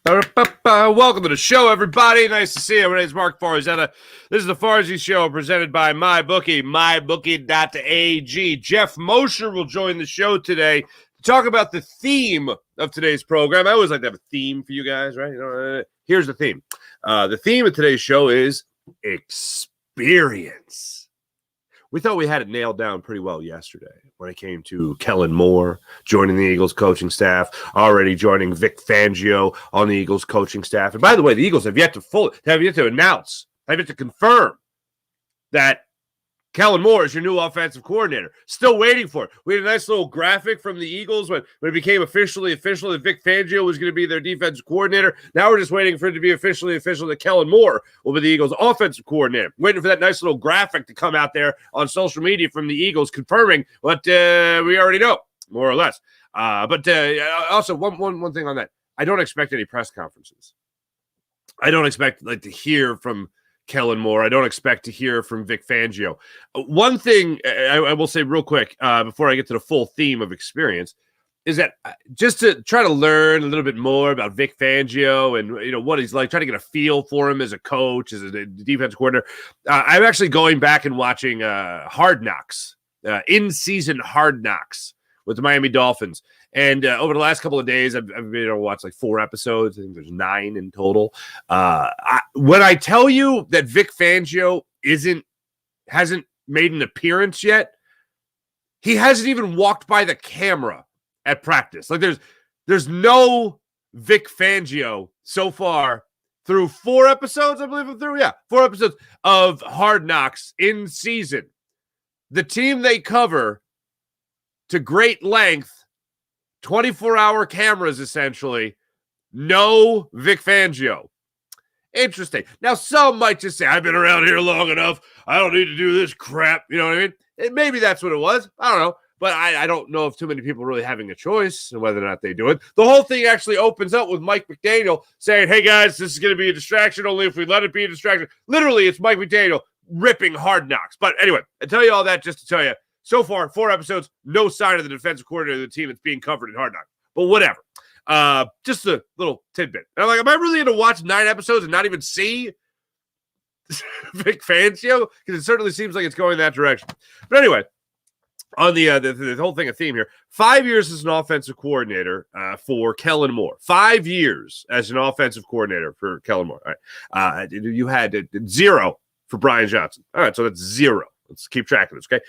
Welcome to the show, everybody. Nice to see you. My name is Mark Farzetta. This is the Farzi Show presented by MyBookie, mybookie.ag. Geoff Mosher will join the show today to talk about the theme of today's program. I always like to have a theme for you guys, right? Here's the theme. The theme of today's show is experience. We thought we had it nailed down pretty well yesterday when it came to Kellen Moore joining the Eagles coaching staff, already joining Vic Fangio on the Eagles coaching staff. And by the way, the Eagles have yet to announce, have yet to confirm that Kellen Moore is your new offensive coordinator. Still waiting for it. We had a nice little graphic from the Eagles when it became official that Vic Fangio was going to be their defensive coordinator. Now we're just waiting for it to be official that Kellen Moore will be the Eagles offensive coordinator. Waiting for that nice little graphic to come out there on social media from the Eagles confirming what we already know, more or less. But also, one thing on that. I don't expect any press conferences. I don't expect to hear from Kellen Moore. I don't expect to hear from Vic Fangio. One thing I will say real quick before I get to the full theme of experience is that just to try to learn a little bit more about Vic Fangio and what he's like, try to get a feel for him as a coach, as a defensive coordinator. I'm actually going back and watching Hard Knocks, in-season Hard Knocks with the Miami Dolphins. And over the last couple of days, I've been able to watch like 4 episodes. I think there's 9 in total. When I tell you that Vic Fangio hasn't made an appearance yet, he hasn't even walked by the camera at practice. Like there's no Vic Fangio so far through 4 episodes, I believe I'm through. Yeah, 4 episodes of Hard Knocks in season. The team they cover to great length, 24-hour cameras, essentially. No Vic Fangio. Interesting. Now, some might just say, I've been around here long enough. I don't need to do this crap. You know what I mean? And maybe that's what it was. I don't know. But I don't know if too many people really having a choice and whether or not they do it. The whole thing actually opens up with Mike McDaniel saying, hey, guys, this is going to be a distraction only if we let it be a distraction. Literally, it's Mike McDaniel ripping Hard Knocks. But anyway, I tell you all that just to tell you, so far, 4 episodes, no sign of the defensive coordinator of the team that's being covered in Hard Knocks. But whatever. Just a little tidbit. And I'm like, am I really going to watch 9 episodes and not even see Vic Fangio? Because it certainly seems like it's going that direction. But anyway, on the whole thing, a theme here. 5 years as an offensive coordinator for Kellen Moore. 5 years as an offensive coordinator for Kellen Moore. All right. You had 0 for Brian Johnson. All right, so that's 0. Let's keep track of this, okay?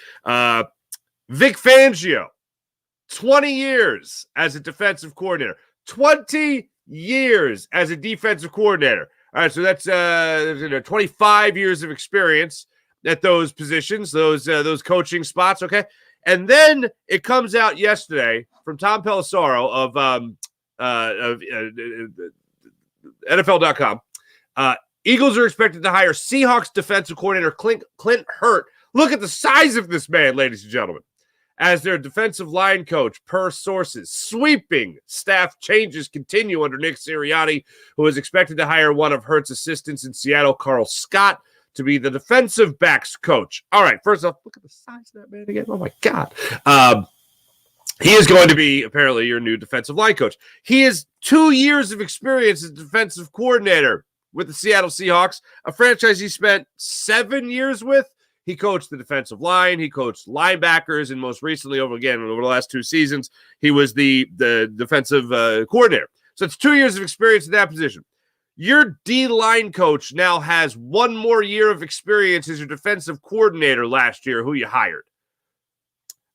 Vic Fangio, 20 years as a defensive coordinator. 20 years as a defensive coordinator. All right, so that's 25 years of experience at those positions, those coaching spots, okay? And then it comes out yesterday from Tom Pelissero of NFL.com. Eagles are expected to hire Seahawks defensive coordinator Clint Hurt. Look at the size of this man, ladies and gentlemen, as their defensive line coach, per sources. Sweeping staff changes continue under Nick Sirianni, who is expected to hire one of Hurt's assistants in Seattle, Carl Scott, to be the defensive backs coach. All right, first off, look at the size of that man again. Oh, my God. He is going to be, apparently, your new defensive line coach. He has 2 years of experience as defensive coordinator with the Seattle Seahawks, a franchise he spent 7 years with. He coached the defensive line. He coached linebackers. And most recently, over the last 2 seasons, he was the defensive coordinator. So it's 2 years of experience in that position. Your D-line coach now has 1 more year of experience as your defensive coordinator last year, who you hired.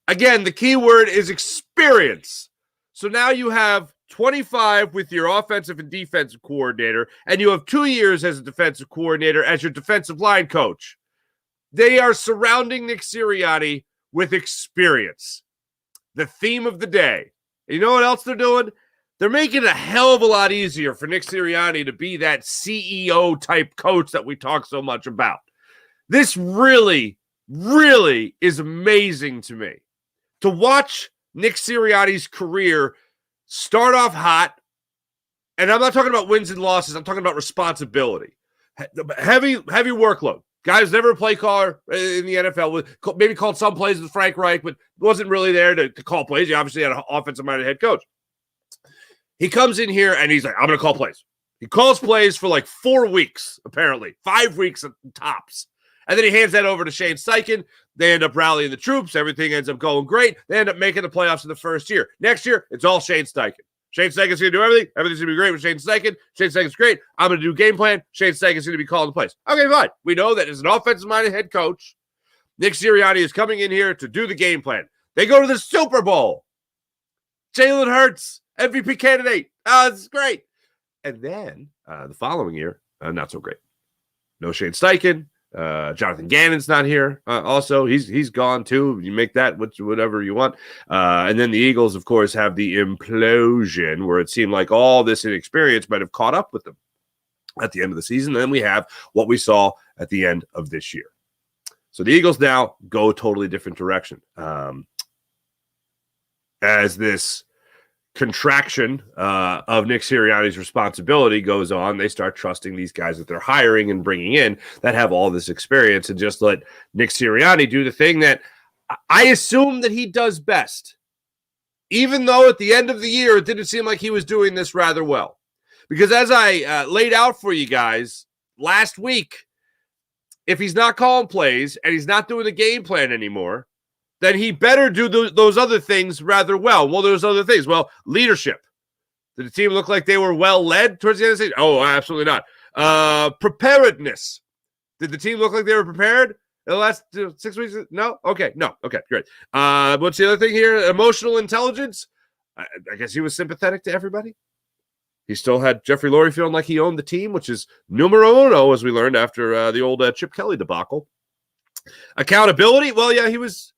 Again, the key word is experience. So now you have 25 with your offensive and defensive coordinator, and you have 2 years as a defensive coordinator as your defensive line coach. They are surrounding Nick Sirianni with experience. The theme of the day. You know what else they're doing? They're making it a hell of a lot easier for Nick Sirianni to be that CEO-type coach that we talk so much about. This really, really is amazing to me. To watch Nick Sirianni's career start off hot, and I'm not talking about wins and losses, I'm talking about responsibility. Heavy workload. Guys never a play caller in the NFL. Maybe called some plays with Frank Reich, but wasn't really there to call plays. He obviously had an offensive-minded head coach. He comes in here, and he's like, I'm going to call plays. He calls plays for like 4 weeks, apparently, 5 weeks at tops. And then he hands that over to Shane Steichen. They end up rallying the troops. Everything ends up going great. They end up making the playoffs in the first year. Next year, it's all Shane Steichen. Shane Steichen's going to do everything. Everything's going to be great with Shane Steichen. Shane Steichen's great. I'm going to do game plan. Shane Steichen's going to be calling the plays. Okay, fine. We know that as an offensive-minded head coach, Nick Sirianni is coming in here to do the game plan. They go to the Super Bowl. Jalen Hurts, MVP candidate. Oh, it's great. And then the following year, not so great. No Shane Steichen. Jonathan Gannon's not here. Also, he's gone too. You make that whatever you want. And then the Eagles, of course, have the implosion where it seemed like all this inexperience might have caught up with them at the end of the season. And then we have what we saw at the end of this year. So the Eagles now go a totally different direction. As this contraction of Nick Sirianni's responsibility goes on, they start trusting these guys that they're hiring and bringing in that have all this experience and just let Nick Sirianni do the thing that I assume that he does best, even though at the end of the year it didn't seem like he was doing this rather well. Because as I laid out for you guys last week, if he's not calling plays and he's not doing the game plan anymore, then he better do those other things rather well. Well, those other things. Well, leadership. Did the team look like they were well led towards the end of the season? Oh, absolutely not. Preparedness. Did the team look like they were prepared in the last 6 weeks? No? Okay. No. Okay, great. What's the other thing here? Emotional intelligence. I guess he was sympathetic to everybody. He still had Jeffrey Lurie feeling like he owned the team, which is numero uno, as we learned after the old Chip Kelly debacle. Accountability. Well, yeah, he was...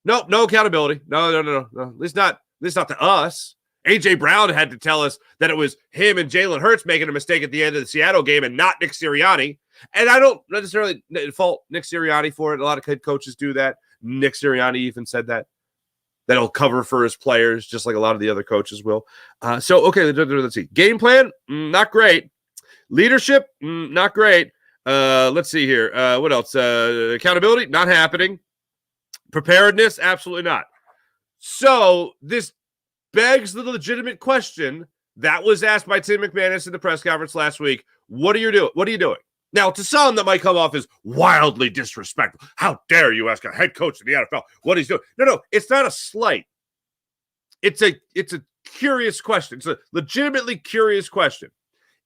No accountability. No. At least not to us. A.J. Brown had to tell us that it was him and Jalen Hurts making a mistake at the end of the Seattle game and not Nick Sirianni. And I don't necessarily fault Nick Sirianni for it. A lot of head coaches do that. Nick Sirianni even said that he'll cover for his players, just like a lot of the other coaches will. Okay, let's see. Game plan, not great. Leadership, not great. Let's see here. What else? Accountability, not happening. Preparedness, absolutely not. So this begs the legitimate question that was asked by Tim McManus in the press conference last week. What are you doing? What are you doing? Now, to some, that might come off as wildly disrespectful. How dare you ask a head coach in the NFL what he's doing? No, it's not a slight. It's a curious question. It's a legitimately curious question.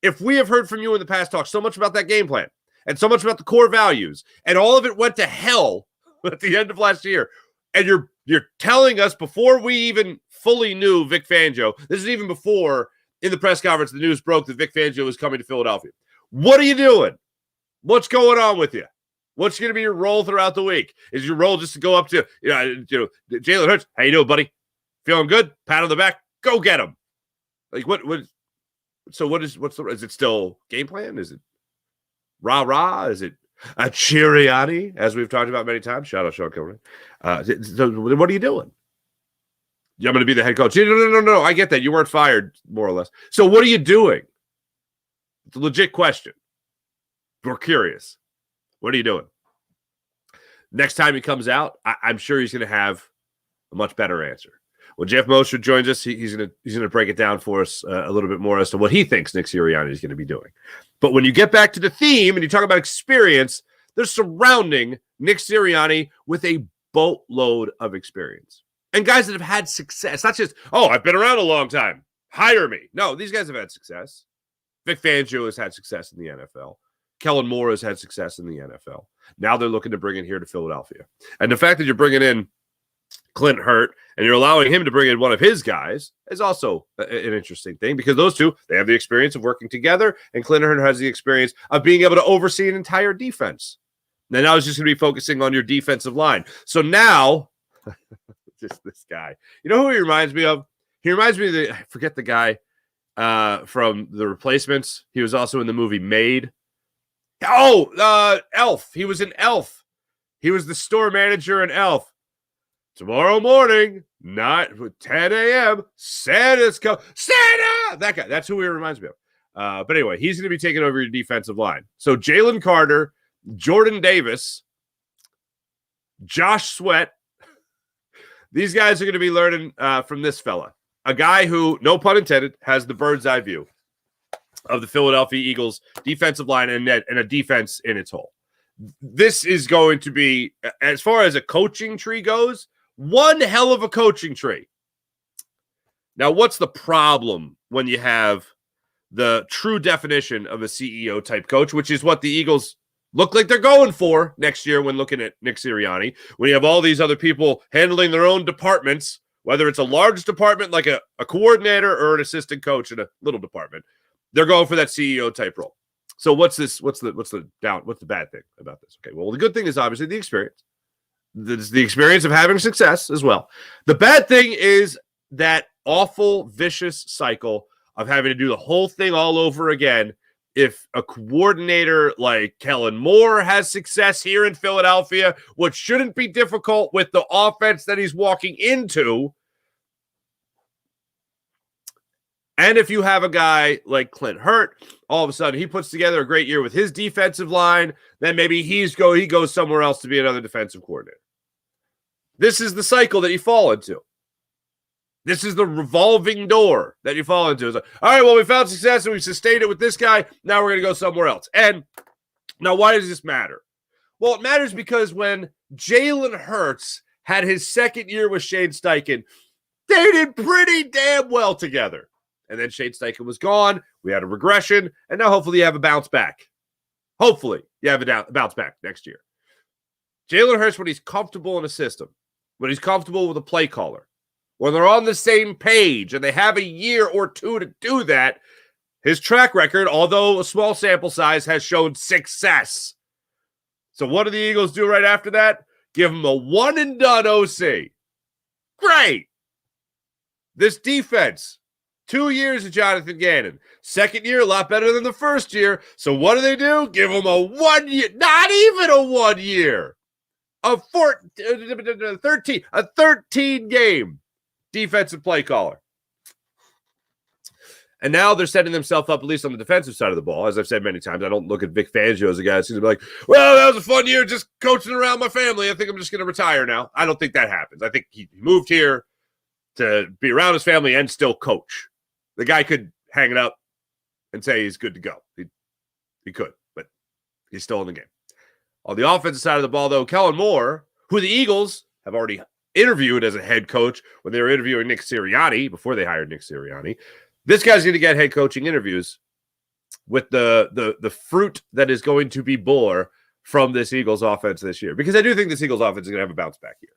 If we have heard from you in the past talk so much about that game plan and so much about the core values, and all of it went to hell at the end of last year, and you're telling us before we even fully knew Vic Fangio, this is even before in the press conference the news broke that Vic Fangio was coming to Philadelphia. What are you doing? What's going on with you? What's going to be your role throughout the week? Is your role just to go up to Jalen Hurts? How you doing, buddy? Feeling good? Pat on the back. Go get him. Like what? So is it still game plan? Is it rah? Is it a Sirianni, as we've talked about many times? Shout out Sean Kilroy. So what are you doing? I'm going to be the head coach. No. I get that. You weren't fired, more or less. So what are you doing? It's a legit question. We're curious. What are you doing? Next time he comes out, I'm sure he's going to have a much better answer. When Geoff Mosher joins us, he's going to break it down for us a little bit more as to what he thinks Nick Sirianni is going to be doing. But when you get back to the theme and you talk about experience, they're surrounding Nick Sirianni with a boatload of experience. And guys that have had success. Not just, I've been around a long time. Hire me. No, these guys have had success. Vic Fangio has had success in the NFL. Kellen Moore has had success in the NFL. Now they're looking to bring in here to Philadelphia. And the fact that you're bringing in Clint Hurt and you're allowing him to bring in one of his guys is also an interesting thing, because those two, they have the experience of working together, and Clint Hurt has the experience of being able to oversee an entire defense. And now it's just going to be focusing on your defensive line. So now, just this guy. You know who he reminds me of? He reminds me of I forget the guy from The Replacements. He was also in the movie Made. Elf. He was in Elf. He was the store manager in Elf. Tomorrow morning, not 10 a.m., Santa's coming. Santa! That guy. That's who he reminds me of. But anyway, he's going to be taking over your defensive line. So Jalen Carter, Jordan Davis, Josh Sweat, these guys are going to be learning from this fella. A guy who, no pun intended, has the bird's eye view. of the Philadelphia Eagles defensive line and a defense in its whole. This is going to be, as far as a coaching tree goes, one hell of a coaching tree. Now, what's the problem when you have the true definition of a CEO type coach, which is what the Eagles look like they're going for next year when looking at Nick Sirianni, when you have all these other people handling their own departments, whether it's a large department like a coordinator or an assistant coach in a little department, they're going for that CEO type role. So what's the bad thing about this? Okay, well, the good thing is obviously the experience. The experience of having success as well. The bad thing is that awful, vicious cycle of having to do the whole thing all over again. If a coordinator like Kellen Moher has success here in Philadelphia, which shouldn't be difficult with the offense that he's walking into, and if you have a guy like Clint Hurt, all of a sudden he puts together a great year with his defensive line, then maybe he goes somewhere else to be another defensive coordinator. This is the cycle that you fall into. This is the revolving door that you fall into. It's like, all right, well, we found success and we sustained it with this guy. Now we're going to go somewhere else. And now why does this matter? Well, it matters because when Jalen Hurts had his second year with Shane Steichen, they did pretty damn well together. And then Shane Steichen was gone. We had a regression. And now hopefully you have a bounce back. Hopefully you have a bounce back next year. Jalen Hurts, when he's comfortable in a system, when he's comfortable with a play caller, when they're on the same page and they have a year or two to do that, his track record, although a small sample size, has shown success. So what do the Eagles do right after that? Give him a one-and-done OC. Great. This defense, 2 years of Jonathan Gannon. Second year, a lot better than the first year. So what do? Give him a 1 year, not even a 1 year. A 13 game defensive play caller. And now they're setting themselves up, at least on the defensive side of the ball. As I've said many times, I don't look at Vic Fangio as a guy that's going to be like, well, that was a fun year just coaching around my family. I think I'm just going to retire now. I don't think that happens. I think he moved here to be around his family and still coach. The guy could hang it up and say he's good to go. He could, but he's still in the game. On the offensive side of the ball, though, Kellen Moher, who the Eagles have already interviewed as a head coach when they were interviewing Nick Sirianni, before they hired Nick Sirianni. This guy's going to get head coaching interviews with the fruit that is going to be bore from this Eagles offense this year. Because I do think this Eagles offense is going to have a bounce back here.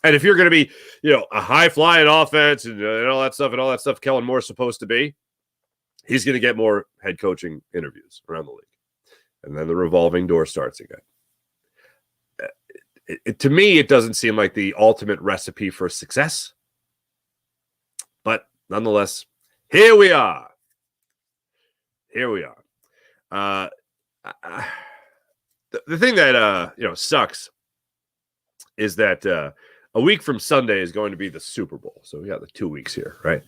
And if you're going to be, a high-flying offense and all that stuff Kellen Moore's supposed to be, he's going to get more head coaching interviews around the league. And then the revolving door starts again. To me, it doesn't seem like the ultimate recipe for success. But nonetheless, here we are. The thing that sucks is that a week from Sunday is going to be the Super Bowl. So we got the 2 weeks here, right?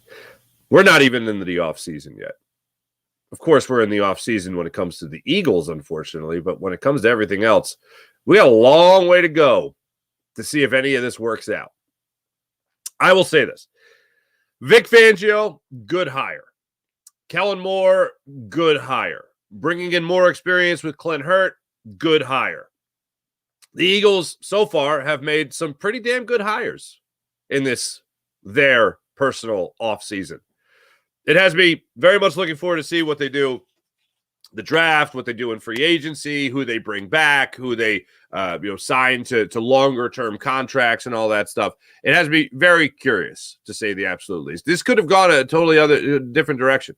We're not even in the off season yet. Of course, we're in the off season when it comes to the Eagles, unfortunately. But when it comes to everything else, we got a long way to go to see if any of this works out. I will say this. Vic Fangio, good hire. Kellen Moher, good hire. Bringing in more experience with Clint Hurt, good hire. The Eagles, so far, have made some pretty damn good hires in their personal offseason. It has me very much looking forward to see what they do the draft, what they do in free agency, who they bring back, who they sign to longer term contracts and all that stuff. It has me very curious, to say the absolute least. This could have gone a totally different direction.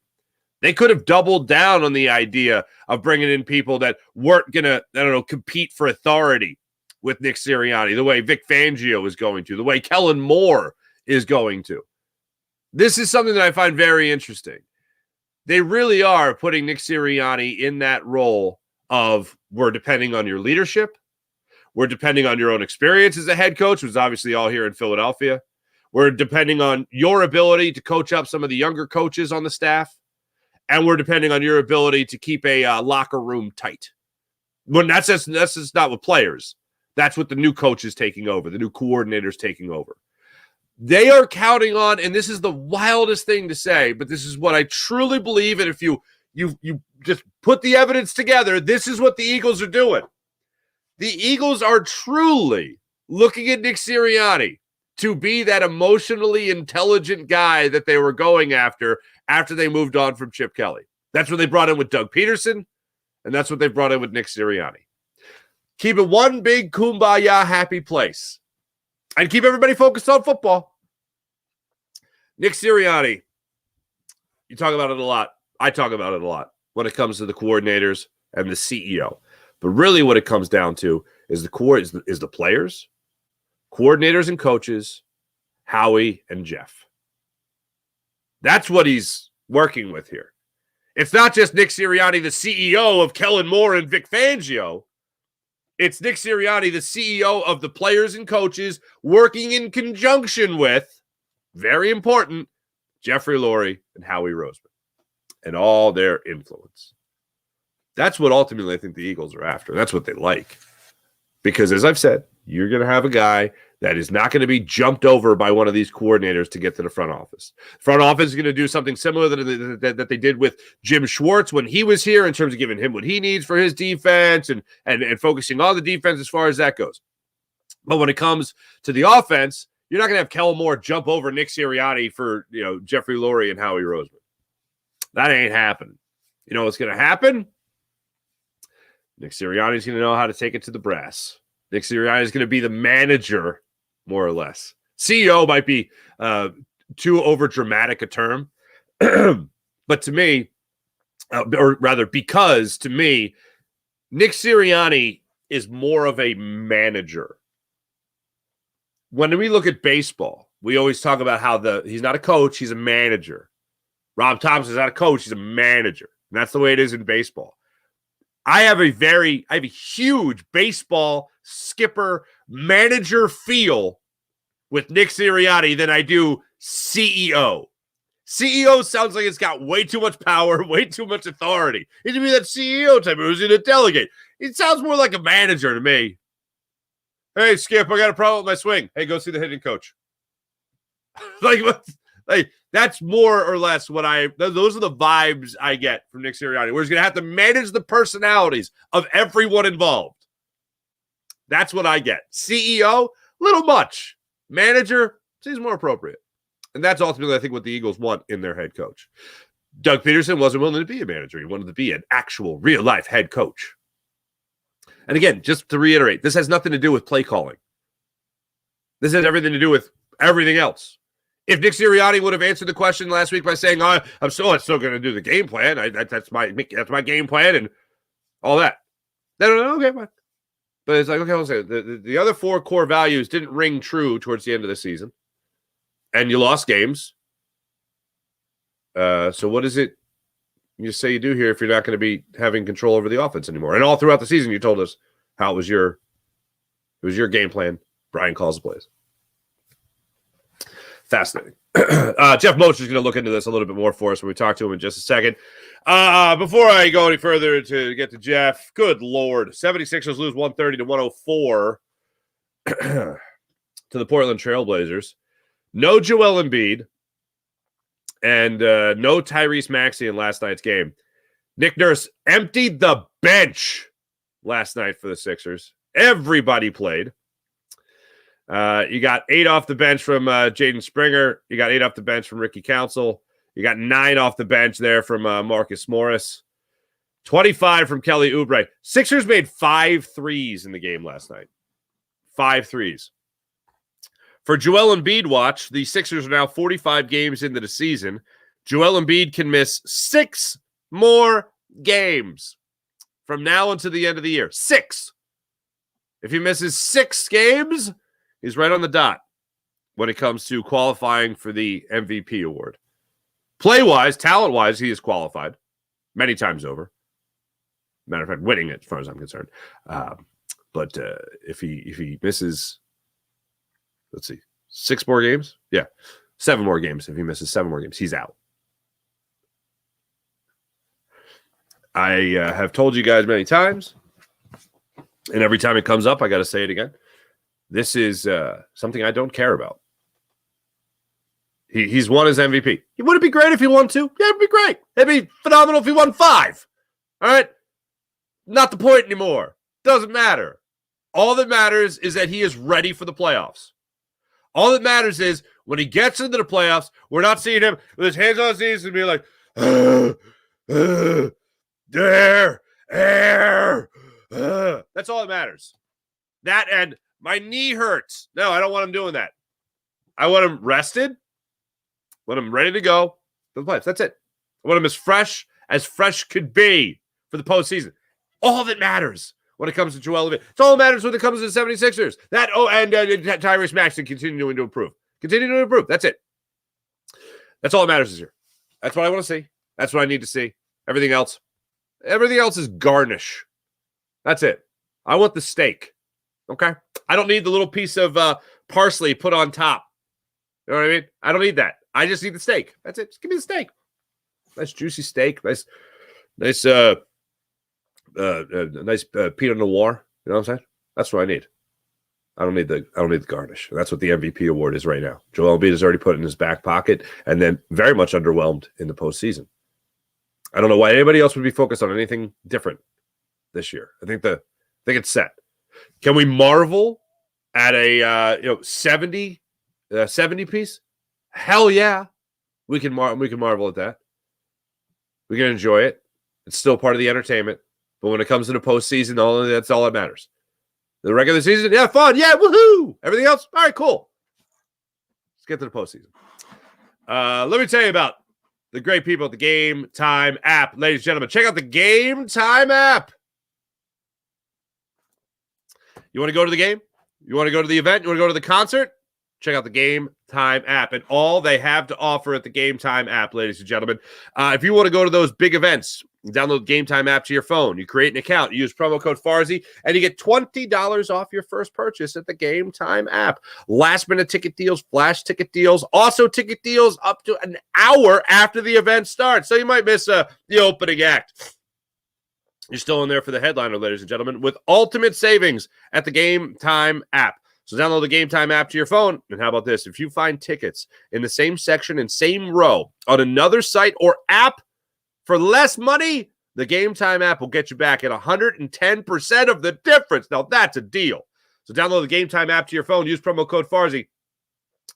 They could have doubled down on the idea of bringing in people that weren't going to, compete for authority with Nick Sirianni, the way Vic Fangio is going to, the way Kellen Moher is going to. This is something that I find very interesting. They really are putting Nick Sirianni in that role of, we're depending on your leadership. We're depending on your own experience as a head coach, which is obviously all here in Philadelphia. We're depending on your ability to coach up some of the younger coaches on the staff. And we're depending on your ability to keep a locker room tight. Well, that's just not with players. That's what the new coaches taking over, the new coordinators taking over. They are counting on, and this is the wildest thing to say, but this is what I truly believe, and if you just put the evidence together, this is what the Eagles are doing. The Eagles are truly looking at Nick Sirianni to be that emotionally intelligent guy that they were going after they moved on from Chip Kelly. That's what they brought in with Doug Peterson, and that's what they brought in with Nick Sirianni. Keep it one big kumbaya happy place. And keep everybody focused on football. Nick Sirianni, you talk about it a lot. I talk about it a lot when it comes to the coordinators and the CEO. But really what it comes down to is the players, coordinators and coaches, Howie and Geoff. That's what he's working with here. It's not just Nick Sirianni, the CEO of Kellen Moore and Vic Fangio. It's Nick Sirianni, the CEO of the players and coaches, working in conjunction with, very important, Jeffrey Lurie and Howie Roseman and all their influence. That's what ultimately I think the Eagles are after. That's what they like. Because as I've said, you're going to have a guy that is not going to be jumped over by one of these coordinators to get to the front office. Front office is going to do something similar that they did with Jim Schwartz when he was here in terms of giving him what he needs for his defense and focusing on the defense as far as that goes. But when it comes to the offense, you're not going to have Kellen Moore jump over Nick Sirianni for Jeffrey Lurie and Howie Roseman. That ain't happening. You know what's going to happen? Nick Sirianni's going to know how to take it to the brass. Nick Sirianni is going to be the manager, more or less. CEO might be too over dramatic a term, but to me, or rather, because to me, Nick Sirianni is more of a manager. When we look at baseball, we always talk about how he's not a coach, he's a manager. Rob Thompson's not a coach, he's a manager. And that's the way it is in baseball. I have a huge baseball skipper manager feel with Nick Sirianni than I do CEO. CEO sounds like it's got way too much power, way too much authority. He should be that CEO type who's going to delegate. It sounds more like a manager to me. Hey, Skip, I got a problem with my swing. Hey, go see the hitting coach. like that's more or less those are the vibes I get from Nick Sirianni, where he's going to have to manage the personalities of everyone involved. That's what I get. CEO, little much. Manager, seems more appropriate. And that's ultimately, I think, what the Eagles want in their head coach. Doug Peterson wasn't willing to be a manager. He wanted to be an actual real-life head coach. And again, just to reiterate, this has nothing to do with play calling. This has everything to do with everything else. If Nick Sirianni would have answered the question last week by saying, I'm still going to do the game plan. That's my game plan and all that. Then, okay, fine. But it's like, okay, I'll say the other four core values didn't ring true towards the end of the season. And you lost games. So what is it you say you do here if you're not going to be having control over the offense anymore? And all throughout the season, you told us how it was your game plan. Brian calls the plays. Fascinating. Geoff Mosher is going to look into this a little bit more for us when we talk to him in just a second. Before I go any further to get to Geoff, good Lord. 76ers lose 130-104 to the Portland Trailblazers. No Joel Embiid and no Tyrese Maxey in last night's game. Nick Nurse emptied the bench last night for the Sixers. Everybody played. You got 8 off the bench from Jaden Springer. You got 8 off the bench from Ricky Council. You got 9 off the bench there from Marcus Morris. 25 from Kelly Oubre. Sixers made 5 threes in the game last night. 5 threes. For Joel Embiid watch, the Sixers are now 45 games into the season. Joel Embiid can miss 6 more games from now until the end of the year. 6. If he misses 6 games, he's right on the dot when it comes to qualifying for the MVP award. Play-wise, talent-wise, he is qualified many times over. Matter of fact, winning it as far as I'm concerned. But if he misses, let's see, 6 more games? Yeah, 7 more games. If he misses 7 more games, he's out. I have told you guys many times, and every time it comes up, I got to say it again. This is something I don't care about. He's won his MVP. Would it be great if he won 2? Yeah, it'd be great. It'd be phenomenal if he won 5. All right? Not the point anymore. Doesn't matter. All that matters is that he is ready for the playoffs. All that matters is when he gets into the playoffs, we're not seeing him with his hands on his knees and be like, there, air. That's all that matters. That and my knee hurts. No, I don't want him doing that. I want him rested. Want him ready to go for the playoffs. That's it. I want him as fresh could be for the postseason. All that matters when it comes to Joel Embiid. It's all that matters when it comes to the 76ers. And Tyrese Maxey continuing to improve. That's it. That's all that matters this year. That's what I want to see. That's what I need to see. Everything else is garnish. That's it. I want the steak. Okay? I don't need the little piece of parsley put on top. You know what I mean? I don't need that. I just need the steak. That's it. Just give me the steak. Nice juicy steak. Nice Pinot Noir. You know what I'm saying? That's what I need. I don't need the garnish. That's what the MVP award is right now. Joel Embiid has already put it in his back pocket, and then very much underwhelmed in the postseason. I don't know why anybody else would be focused on anything different this year. I think it's set. Can we marvel at a 70 piece? Hell yeah, we can marvel at that. We can enjoy it. It's still part of the entertainment. But when it comes to the postseason, that's all that matters. The regular season, yeah, fun, yeah, woohoo. Everything else, all right, cool. Let's get to the postseason. Let me tell you about the great people at the Game Time app. Ladies and gentlemen, check out the Game Time app. You want to go to the game? You want to go to the event? You want to go to the concert? Check out the Game Time app and all they have to offer at the Game Time app, ladies and gentlemen. If you want to go to those big events, download the Game Time app to your phone. You create an account. You use promo code Farzy, and you get $20 off your first purchase at the Game Time app. Last-minute ticket deals, flash ticket deals, also ticket deals up to an hour after the event starts. So you might miss the opening act. You're still in there for the headliner, ladies and gentlemen, with ultimate savings at the Game Time app. So download the Game Time app to your phone. And how about this? If you find tickets in the same section and same row on another site or app for less money, the Game Time app will get you back at 110% of the difference. Now, that's a deal. So download the Game Time app to your phone. Use promo code Farzy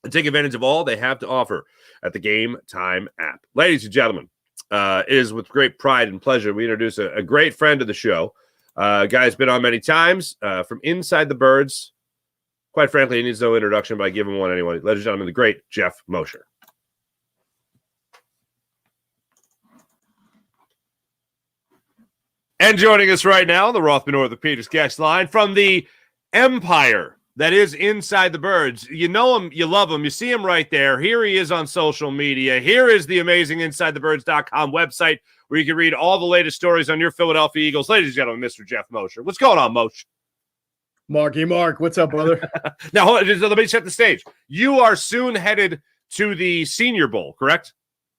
and take advantage of all they have to offer at the Game Time app. Ladies and gentlemen, it is with great pride and pleasure we introduce a great friend of the show. Guy's been on many times from Inside the Birds. Quite frankly, he needs no introduction, but I give him one anyway. Ladies and gentlemen, the great Geoff Mosher. And joining us right now on the Rothman Orthopedics guest line from the empire that is Inside the Birds. You know him, you love him, you see him right there. Here he is on social media. Here is the amazing InsideTheBirds.com website where you can read all the latest stories on your Philadelphia Eagles. Ladies and gentlemen, Mr. Geoff Mosher. What's going on, Mosh? Mark, what's up, brother? Now, hold on, let me set the stage. You are soon headed to the Senior Bowl, correct?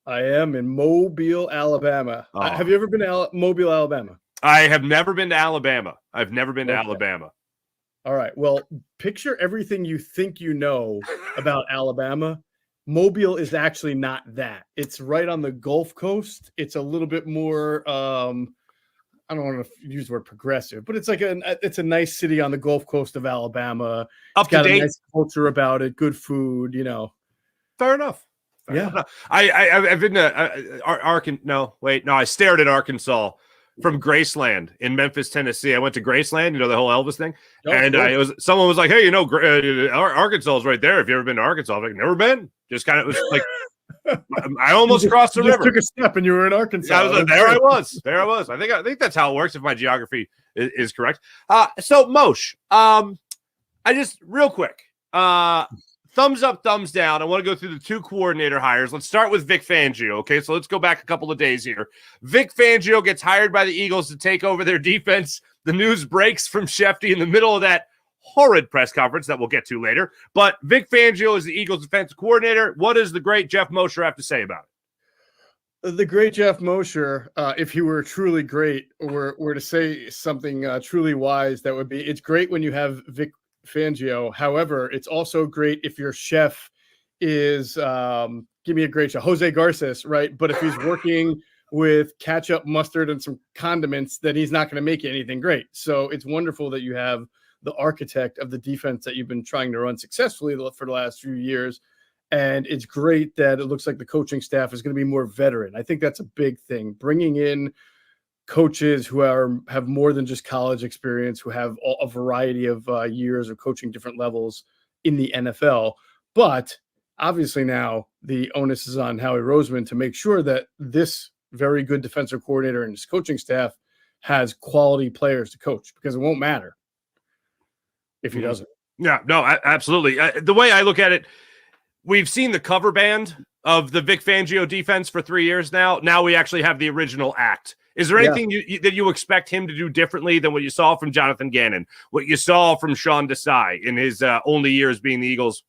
I am in Mobile, Alabama. Oh. Have you ever been to Mobile, Alabama? I have never been to Alabama. I've never been to Alabama. All right. Well, picture everything you think you know about Alabama. Mobile is actually not that. It's right on the Gulf Coast. It's a little bit more I don't want to use the word progressive, but it's like it's a nice city on the Gulf Coast of Alabama. Up to date. A nice culture about it, good food, Fair enough. Fair enough. I've been to Arkansas. No, I stared at Arkansas from Graceland in Memphis, Tennessee. I went to Graceland, the whole Elvis thing, someone was like, "Hey, Arkansas is right there. Have you ever been to Arkansas?" I was like, "Never been." Just kind of was like. I almost crossed the river. Took a step and you were in Arkansas. I was like, there I was. I think that's how it works if my geography is correct. So Mosh, I just real quick, thumbs up, thumbs down. I want to go through the 2 coordinator hires. Let's start with Vic Fangio. Okay, so let's go back a couple of days here. Vic Fangio gets hired by the Eagles to take over their defense. The news breaks from Shefty in the middle of that horrid press conference that we'll get to later. But Vic Fangio is the Eagles defensive coordinator. What does the great Geoff Mosher have to say about it? The great Geoff Mosher, if he were truly great or were to say something truly wise, that would be, it's great when you have Vic Fangio. However, it's also great if your chef is give me a great shot, Jose Garces, right? But if he's working with ketchup, mustard, and some condiments, then he's not going to make anything great. So it's wonderful that you have the architect of the defense that you've been trying to run successfully for the last few years. And it's great that it looks like the coaching staff is going to be more veteran. I think that's a big thing, bringing in coaches who have more than just college experience, who have a variety of years of coaching different levels in the NFL. But obviously now the onus is on Howie Roseman to make sure that this very good defensive coordinator and his coaching staff has quality players to coach, because it won't matter if he doesn't. Yeah, no, absolutely. The way I look at it, we've seen the cover band of the Vic Fangio defense for 3 years now. Now we actually have the original act. Is there anything that you expect him to do differently than what you saw from Jonathan Gannon, what you saw from Sean Desai in his only years being the Eagles,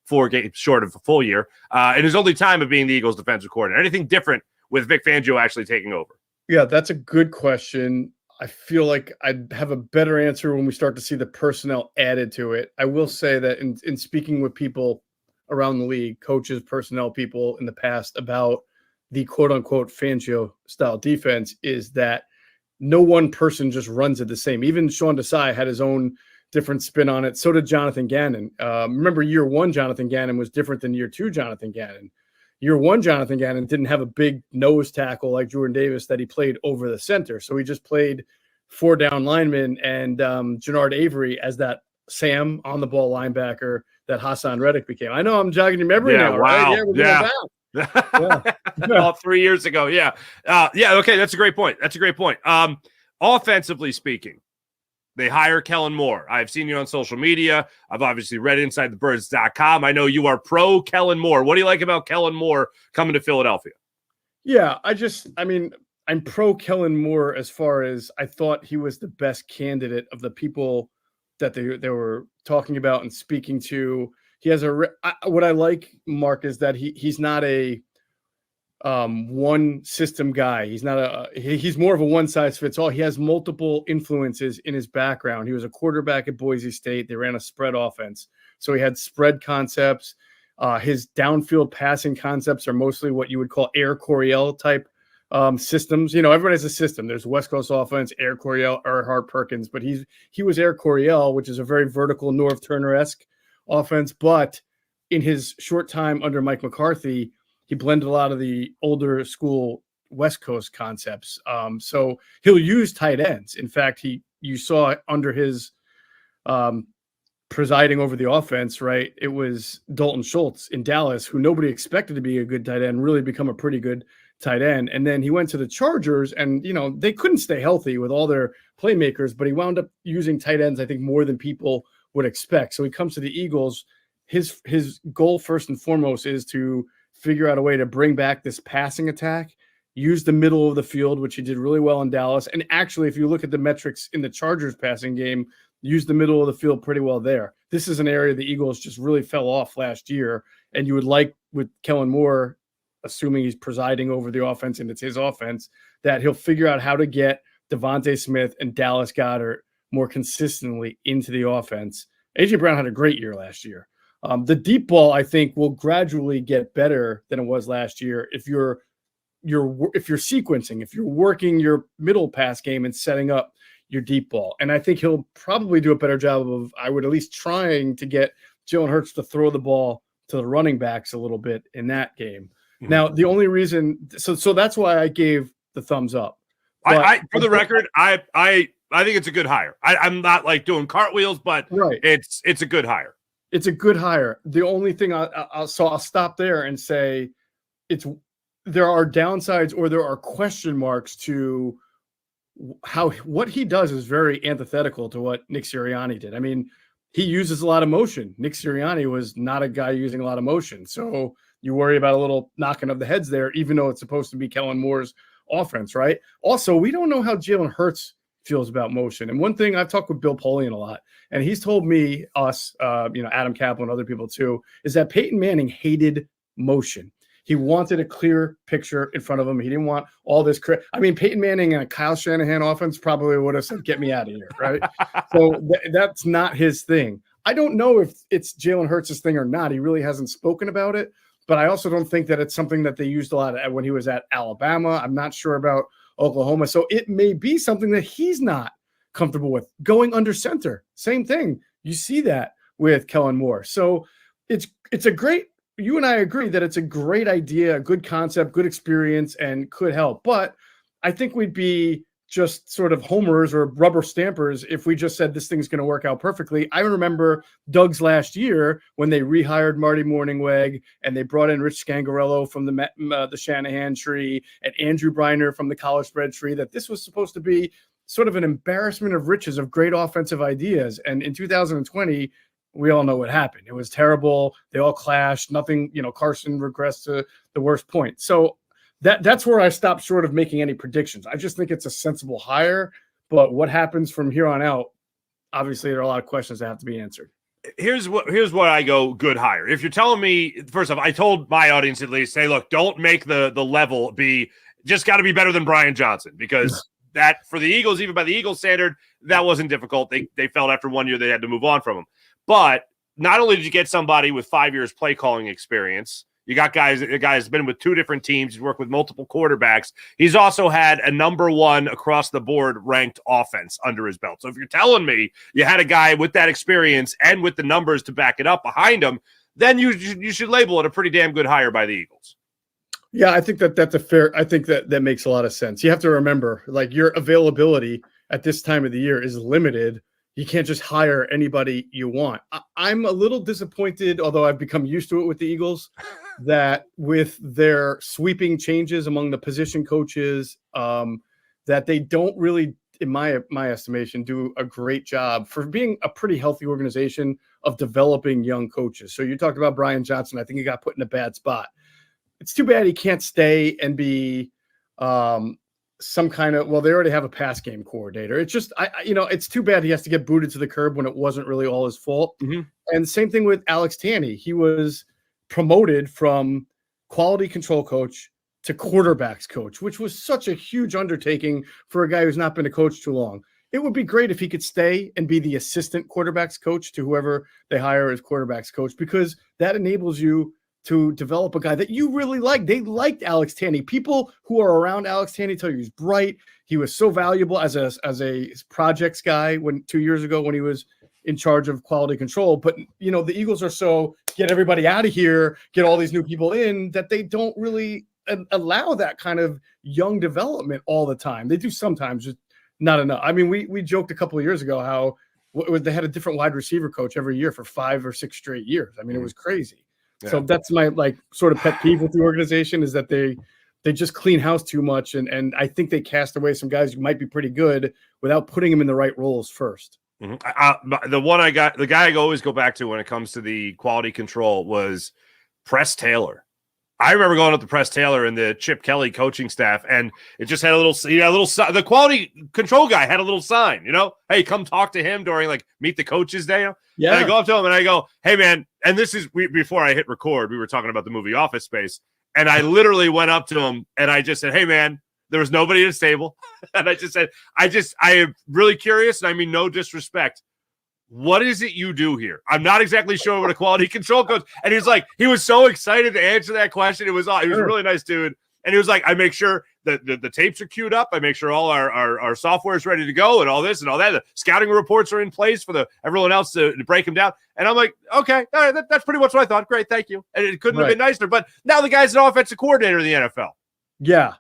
4 games short of a full year, in his only time of being the Eagles defensive coordinator? Anything different with Vic Fangio actually taking over? Yeah, that's a good question. I feel like I'd have a better answer when we start to see the personnel added to it. I will say that in speaking with people around the league, coaches, personnel people in the past, about the quote-unquote Fangio style defense, is that no one person just runs it the same. Even Sean Desai had his own different spin on it. So did Jonathan Gannon. Remember, year one Jonathan Gannon was different than year two Jonathan Gannon. Year one Jonathan Gannon didn't have a big nose tackle like Jordan Davis that he played over the center. So he just played 4 down linemen and Jannard Avery as that Sam on the ball linebacker that Hassan Reddick became. I know I'm jogging your memory now. Wow. Right? Yeah. All 3 years ago. Yeah. Okay. That's a great point. Offensively speaking, they hire Kellen Moore. I've seen you on social media. I've obviously read InsideTheBirds.com. I know you are pro Kellen Moore. What do you like about Kellen Moore coming to Philadelphia? Yeah, I'm pro Kellen Moore as far as I thought he was the best candidate of the people that they were talking about and speaking to. He has what I like, Mark, is that he's not a one system guy. He's not he's more of a one size fits all. He has multiple influences in his background. He was a quarterback at Boise State. They ran a spread offense, so he had spread concepts. His downfield passing concepts are mostly what you would call Air Coryell type systems. Everyone has a system. There's West Coast offense, Air Coryell, Earhart, Perkins, but he was Air Coryell, which is a very vertical Norv Turner-esque offense. But in his short time under Mike McCarthy, he blended a lot of the older school West Coast concepts. So he'll use tight ends. In fact, you saw under his presiding over the offense, right? It was Dalton Schultz in Dallas, who nobody expected to be a good tight end, really become a pretty good tight end. And then he went to the Chargers, and they couldn't stay healthy with all their playmakers, but he wound up using tight ends, I think, more than people would expect. So he comes to the Eagles. His goal first and foremost is to figure out a way to bring back this passing attack, use the middle of the field, which he did really well in Dallas. And actually, if you look at the metrics in the Chargers passing game, use the middle of the field pretty well there. This is an area the Eagles just really fell off last year. And you would like, with Kellen Moore, assuming he's presiding over the offense and it's his offense, that he'll figure out how to get Devontae Smith and Dallas Goedert more consistently into the offense. A.J. Brown had a great year last year. The deep ball, I think, will gradually get better than it was last year if you're sequencing, if you're working your middle pass game and setting up your deep ball. And I think he'll probably do a better job of, I would at least trying to get Jalen Hurts to throw the ball to the running backs a little bit in that game. Mm-hmm. Now, the only reason, so that's why I gave the thumbs up. But for the record, I think it's a good hire. I'm not like doing cartwheels, but right. It's a good hire. It's a good hire. The only thing I'll stop there and say there are downsides or there are question marks to what he does is very antithetical to what Nick Sirianni did. I mean, he uses a lot of motion. Nick Sirianni was not a guy using a lot of motion. So you worry about a little knocking of the heads there, even though it's supposed to be Kellen Moore's offense, right? Also, we don't know how Jalen Hurts feels about motion. And one thing, I've talked with Bill Polian a lot, and he's told me, Adam Kaplan, other people too, is that Peyton Manning hated motion. He wanted a clear picture in front of him. He didn't want all this. Peyton Manning and a Kyle Shanahan offense probably would have said, "Get me out of here," right? So that's not his thing. I don't know if it's Jalen Hurts' thing or not. He really hasn't spoken about it, but I also don't think that it's something that they used a lot when he was at Alabama. I'm not sure about Oklahoma. So it may be something that he's not comfortable with. Going under center, same thing. You see that with Kellen Moore. So it's a great, you and I agree that it's a great idea, a good concept, good experience, and could help. But I think we'd be just sort of homers or rubber stampers if we just said this thing's going to work out perfectly. I remember Doug's last year when they rehired Marty Morningweg and they brought in Rich Scangarello from the Shanahan tree and Andrew Briner from the college spread tree, that this was supposed to be sort of an embarrassment of riches of great offensive ideas. And in 2020, we all know what happened. It was terrible. They all clashed. Nothing, Carson regressed to the worst point. So that's where I stopped short of making any predictions. I just think it's a sensible hire, but what happens from here on out, obviously there are a lot of questions that have to be answered. Here's what I go good hire. If you're telling me, first off, I told my audience at least, say, look, don't make the level be, just got to be better than Brian Johnson, because that for the Eagles, even by the Eagles standard, that wasn't difficult. They felt after 1 year they had to move on from him. But not only did you get somebody with 5 years play calling experience, you got a guy who's been with two different teams. He's worked with multiple quarterbacks. He's also had a number one across the board ranked offense under his belt. So if you're telling me you had a guy with that experience and with the numbers to back it up behind him, then you should label it a pretty damn good hire by the Eagles. Yeah, I think that's I think that makes a lot of sense. You have to remember, like, your availability at this time of the year is limited. You can't just hire anybody you want. I'm a little disappointed, although I've become used to it with the Eagles, that with their sweeping changes among the position coaches, that they don't really, in my estimation, do a great job for being a pretty healthy organization of developing young coaches. So you talked about Brian Johnson. I think he got put in a bad spot. It's too bad he can't stay and be some kind of, well, they already have a pass game coordinator. It's just, it's too bad he has to get booted to the curb when it wasn't really all his fault. Mm-hmm. And same thing with Alex Tanney. He was promoted from quality control coach to quarterbacks coach, which was such a huge undertaking for a guy who's not been a coach too long. It would be great if he could stay and be the assistant quarterbacks coach to whoever they hire as quarterbacks coach, because that enables you to develop a guy that you really like. They liked Alex Tanney. People who are around Alex Tanney tell you he's bright. He was so valuable as a projects guy 2 years ago when he was in charge of quality control. But, the Eagles are so get everybody out of here, get all these new people in, that they don't really allow that kind of young development all the time. They do sometimes, just not enough. I mean, we joked a couple of years ago how they had a different wide receiver coach every year for 5 or 6 straight years. I mean, it was crazy. Yeah. So that's my sort of pet peeve with the organization, is that they just clean house too much. And I think they cast away some guys who might be pretty good without putting them in the right roles first. Mm-hmm. The guy I always go back to when it comes to the quality control was Press Taylor. I remember going up to Press Taylor and the Chip Kelly coaching staff, and it just had a little the quality control guy had a little sign, hey, come talk to him during meet the coaches day. Yeah. And I go up to him and I go, hey man, and this is before I hit record, we were talking about the movie Office Space, and I literally went up to him and I just said, hey man, there was nobody at his table. And I just said, I am really curious, and I mean no disrespect. What is it you do here? I'm not exactly sure what a quality control coach. And he was so excited to answer that question. He was a really nice dude. And he was like, I make sure that the tapes are queued up. I make sure all our software is ready to go and all this and all that. The scouting reports are in place for everyone else to break them down. And I'm like, okay, all right, that's pretty much what I thought. Great, thank you. And it couldn't have been nicer. But now the guy's an offensive coordinator in the NFL. Yeah.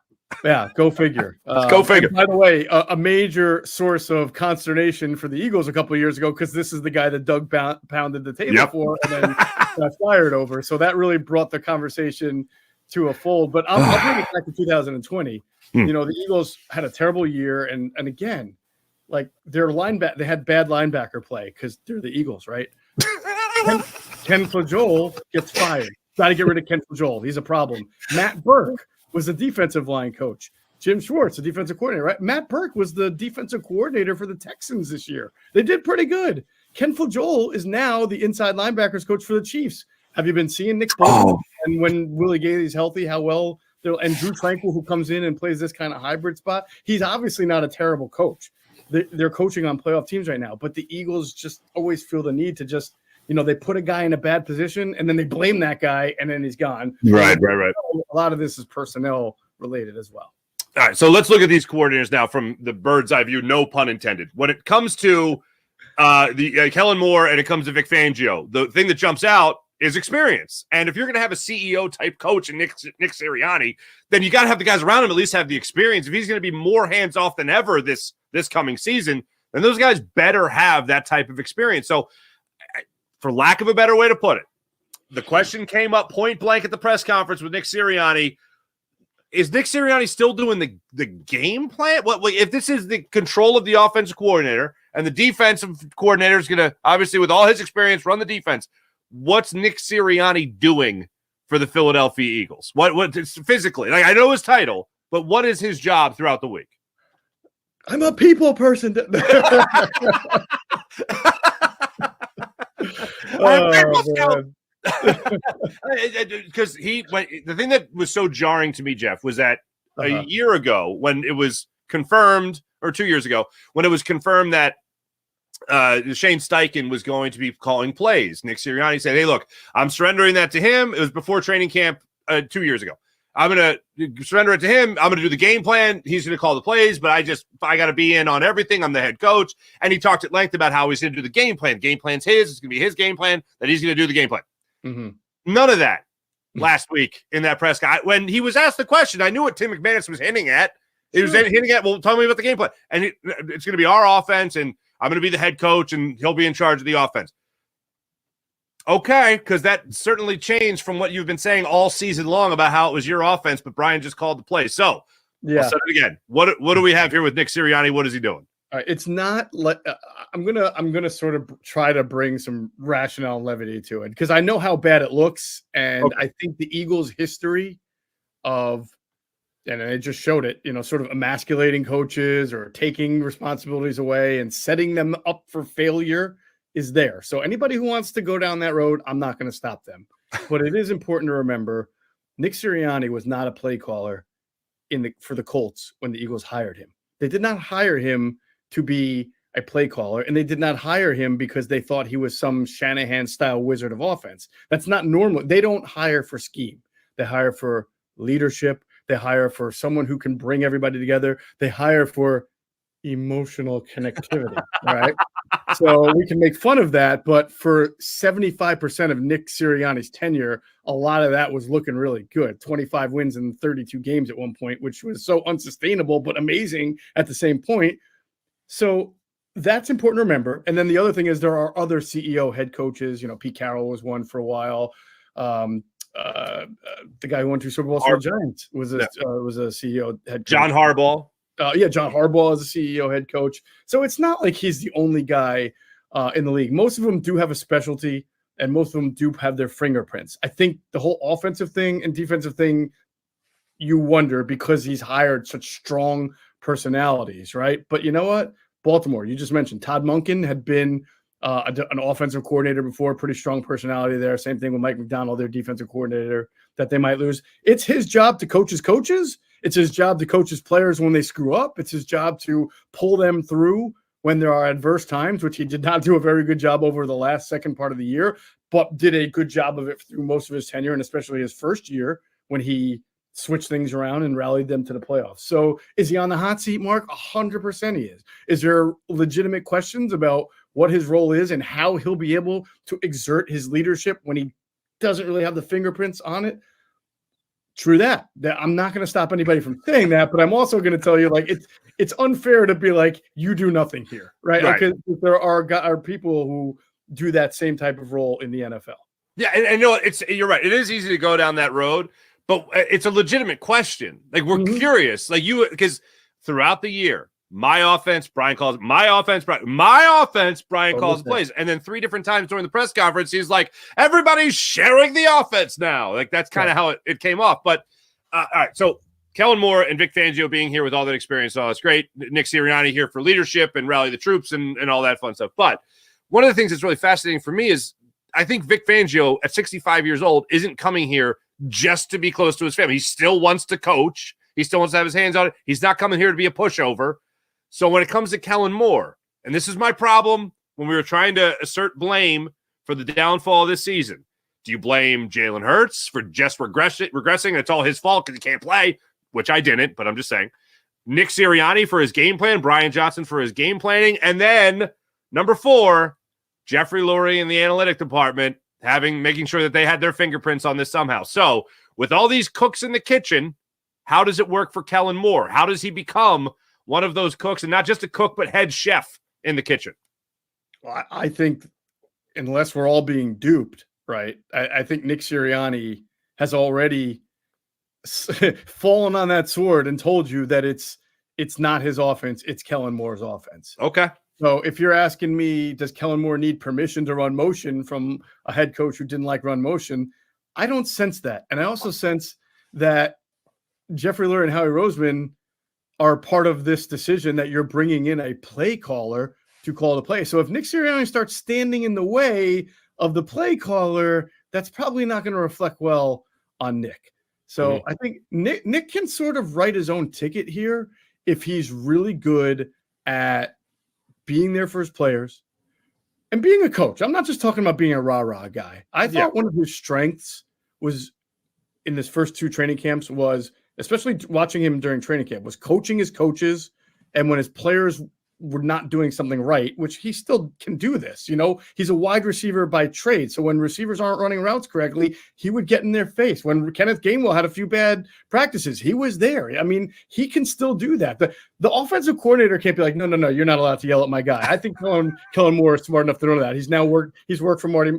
Yeah, go figure. Go figure. By the way, a major source of consternation for the Eagles a couple of years ago, because this is the guy that Doug pounded the table for and then got fired over. So that really brought the conversation to a fold. But I'll bring it back to 2020. The Eagles had a terrible year, and again, their linebacker, they had bad linebacker play because they're the Eagles, right? Ken Flajole gets fired. Got to get rid of Ken Flajole. He's a problem. Matt Burke was the defensive line coach. Jim Schwartz, the defensive coordinator, right? Matt Burke was the defensive coordinator for the Texans this year. They did pretty good. Ken Flajole is now the inside linebackers coach for the Chiefs. Have you been seeing Nick Bolton? And when Willie Gailey's healthy, how well and Drew Tranquil, who comes in and plays this kind of hybrid spot, he's obviously not a terrible coach. they're coaching on playoff teams right now, but the Eagles just always feel the need to just, they put a guy in a bad position and then they blame that guy and then he's gone. Right. A lot of this is personnel related as well. All right, so let's look at these coordinators now from the bird's eye view, no pun intended. When it comes to Kellen Moore and it comes to Vic Fangio, the thing that jumps out is experience. And if you're going to have a CEO-type coach and Nick Sirianni, then you got to have the guys around him at least have the experience. If he's going to be more hands-off than ever this coming season, then those guys better have that type of experience. So for lack of a better way to put it, the question came up point blank at the press conference with Nick Sirianni. Is Nick Sirianni still doing the game plan? What if this is the control of the offensive coordinator and the defensive coordinator is going to, obviously, with all his experience, run the defense? What's Nick Sirianni doing for the Philadelphia Eagles? What physically? Like, I know his title, but what is his job throughout the week? I'm a people person. Because the thing that was so jarring to me, Geoff, was that a year ago when it was confirmed, or 2 years ago, when it was confirmed that Shane Steichen was going to be calling plays, Nick Sirianni said, hey, look, I'm surrendering that to him. It was before training camp 2 years ago. I'm going to surrender it to him. I'm going to do the game plan. He's going to call the plays, but I got to be in on everything. I'm the head coach. And he talked at length about how he's going to do the game plan. Game plan's his. It's going to be his game plan, that he's going to do the game plan. Mm-hmm. None of that last week in that press conference. When he was asked the question, I knew what Tim McManus was hinting at. He was hinting at, well, tell me about the game plan. And it's going to be our offense, and I'm going to be the head coach, and he'll be in charge of the offense. Okay, because that certainly changed from what you've been saying all season long about how it was your offense, but Brian just called the play. So, I'll say it again. What do we have here with Nick Sirianni? What is he doing? It's not like I'm gonna sort of try to bring some rationale and levity to it because I know how bad it looks, and I think the Eagles' history of, and they just showed it, sort of emasculating coaches or taking responsibilities away and setting them up for failure is there. So anybody who wants to go down that road, I'm not going to stop them. But it is important to remember, Nick Sirianni was not a play caller for the Colts when the Eagles hired him. They did not hire him to be a play caller, and they did not hire him because they thought he was some Shanahan-style wizard of offense. That's not normal. They don't hire for scheme. They hire for leadership. They hire for someone who can bring everybody together. They hire for emotional connectivity, right? So we can make fun of that, but for 75% of Nick Sirianni's tenure, a lot of that was looking really good. 25 wins in 32 games at one point, which was so unsustainable, but amazing at the same point. So that's important to remember. And then the other thing is there are other CEO head coaches. Pete Carroll was one for a while. The guy who won 2 Super Bowls for the Giants was a CEO head coach. John Harbaugh. John Harbaugh is a CEO head coach. So it's not like he's the only guy in the league. Most of them do have a specialty, and most of them do have their fingerprints. I think the whole offensive thing and defensive thing, you wonder because he's hired such strong personalities, right? But you know what? Baltimore, you just mentioned Todd Monken had been an offensive coordinator before, pretty strong personality there. Same thing with Mike McDonald, their defensive coordinator, that they might lose. It's his job to coach his coaches. It's his job to coach his players when they screw up. It's his job to pull them through when there are adverse times, which he did not do a very good job over the second part of the year, but did a good job of it through most of his tenure, and especially his first year when he switched things around and rallied them to the playoffs. So is he on the hot seat, Mark? 100% he is. Is there legitimate questions about what his role is and how he'll be able to exert his leadership when he doesn't really have the fingerprints on it? True that. I'm not going to stop anybody from saying that, but I'm also going to tell you, like, it's unfair to be like, you do nothing here, right? Because there are people who do that same type of role in the NFL. Yeah, and you're right. It is easy to go down that road, but it's a legitimate question. Like, we're curious, like because throughout the year, my offense, Brian calls plays. And then 3 different times during the press conference, he's like, everybody's sharing the offense now. Like, that's kind of how it came off. But all right, so Kellen Moore and Vic Fangio being here with all that experience, all that's great. Nick Sirianni here for leadership and rally the troops and all that fun stuff. But one of the things that's really fascinating for me is I think Vic Fangio at 65 years old isn't coming here just to be close to his family. He still wants to coach. He still wants to have his hands on it. He's not coming here to be a pushover. So when it comes to Kellen Moore, and this is my problem when we were trying to assert blame for the downfall of this season, do you blame Jalen Hurts for just regressing? It's all his fault because he can't play, which I didn't, but I'm just saying. Nick Sirianni for his game plan, Brian Johnson for his game planning, and then number 4, Jeffrey Lurie in the analytic department making sure that they had their fingerprints on this somehow. So with all these cooks in the kitchen, how does it work for Kellen Moore? How does he become one of those cooks, and not just a cook, but head chef in the kitchen? Well, I think unless we're all being duped, right? I think Nick Sirianni has already fallen on that sword and told you that it's not his offense, it's Kellen Moore's offense. Okay. So if you're asking me, does Kellen Moore need permission to run motion from a head coach who didn't like run motion? I don't sense that. And I also sense that Jeffrey Lurie and Howie Roseman are part of this decision that you're bringing in a play caller to call the play. So if Nick Sirianni starts standing in the way of the play caller, that's probably not going to reflect well on Nick. So I think Nick can sort of write his own ticket here if he's really good at being there for his players and being a coach. I'm not just talking about being a rah-rah guy. I thought one of his strengths was in his first 2 training camps was, especially watching him during training camp, was coaching his coaches. And when his players were not doing something right, which he still can do this, he's a wide receiver by trade. So when receivers aren't running routes correctly, he would get in their face. When Kenneth Gainwell had a few bad practices, he was there. I mean, he can still do that. The offensive coordinator can't be like, no, you're not allowed to yell at my guy. I think Kellen Moore is smart enough to know that. He's worked for Mike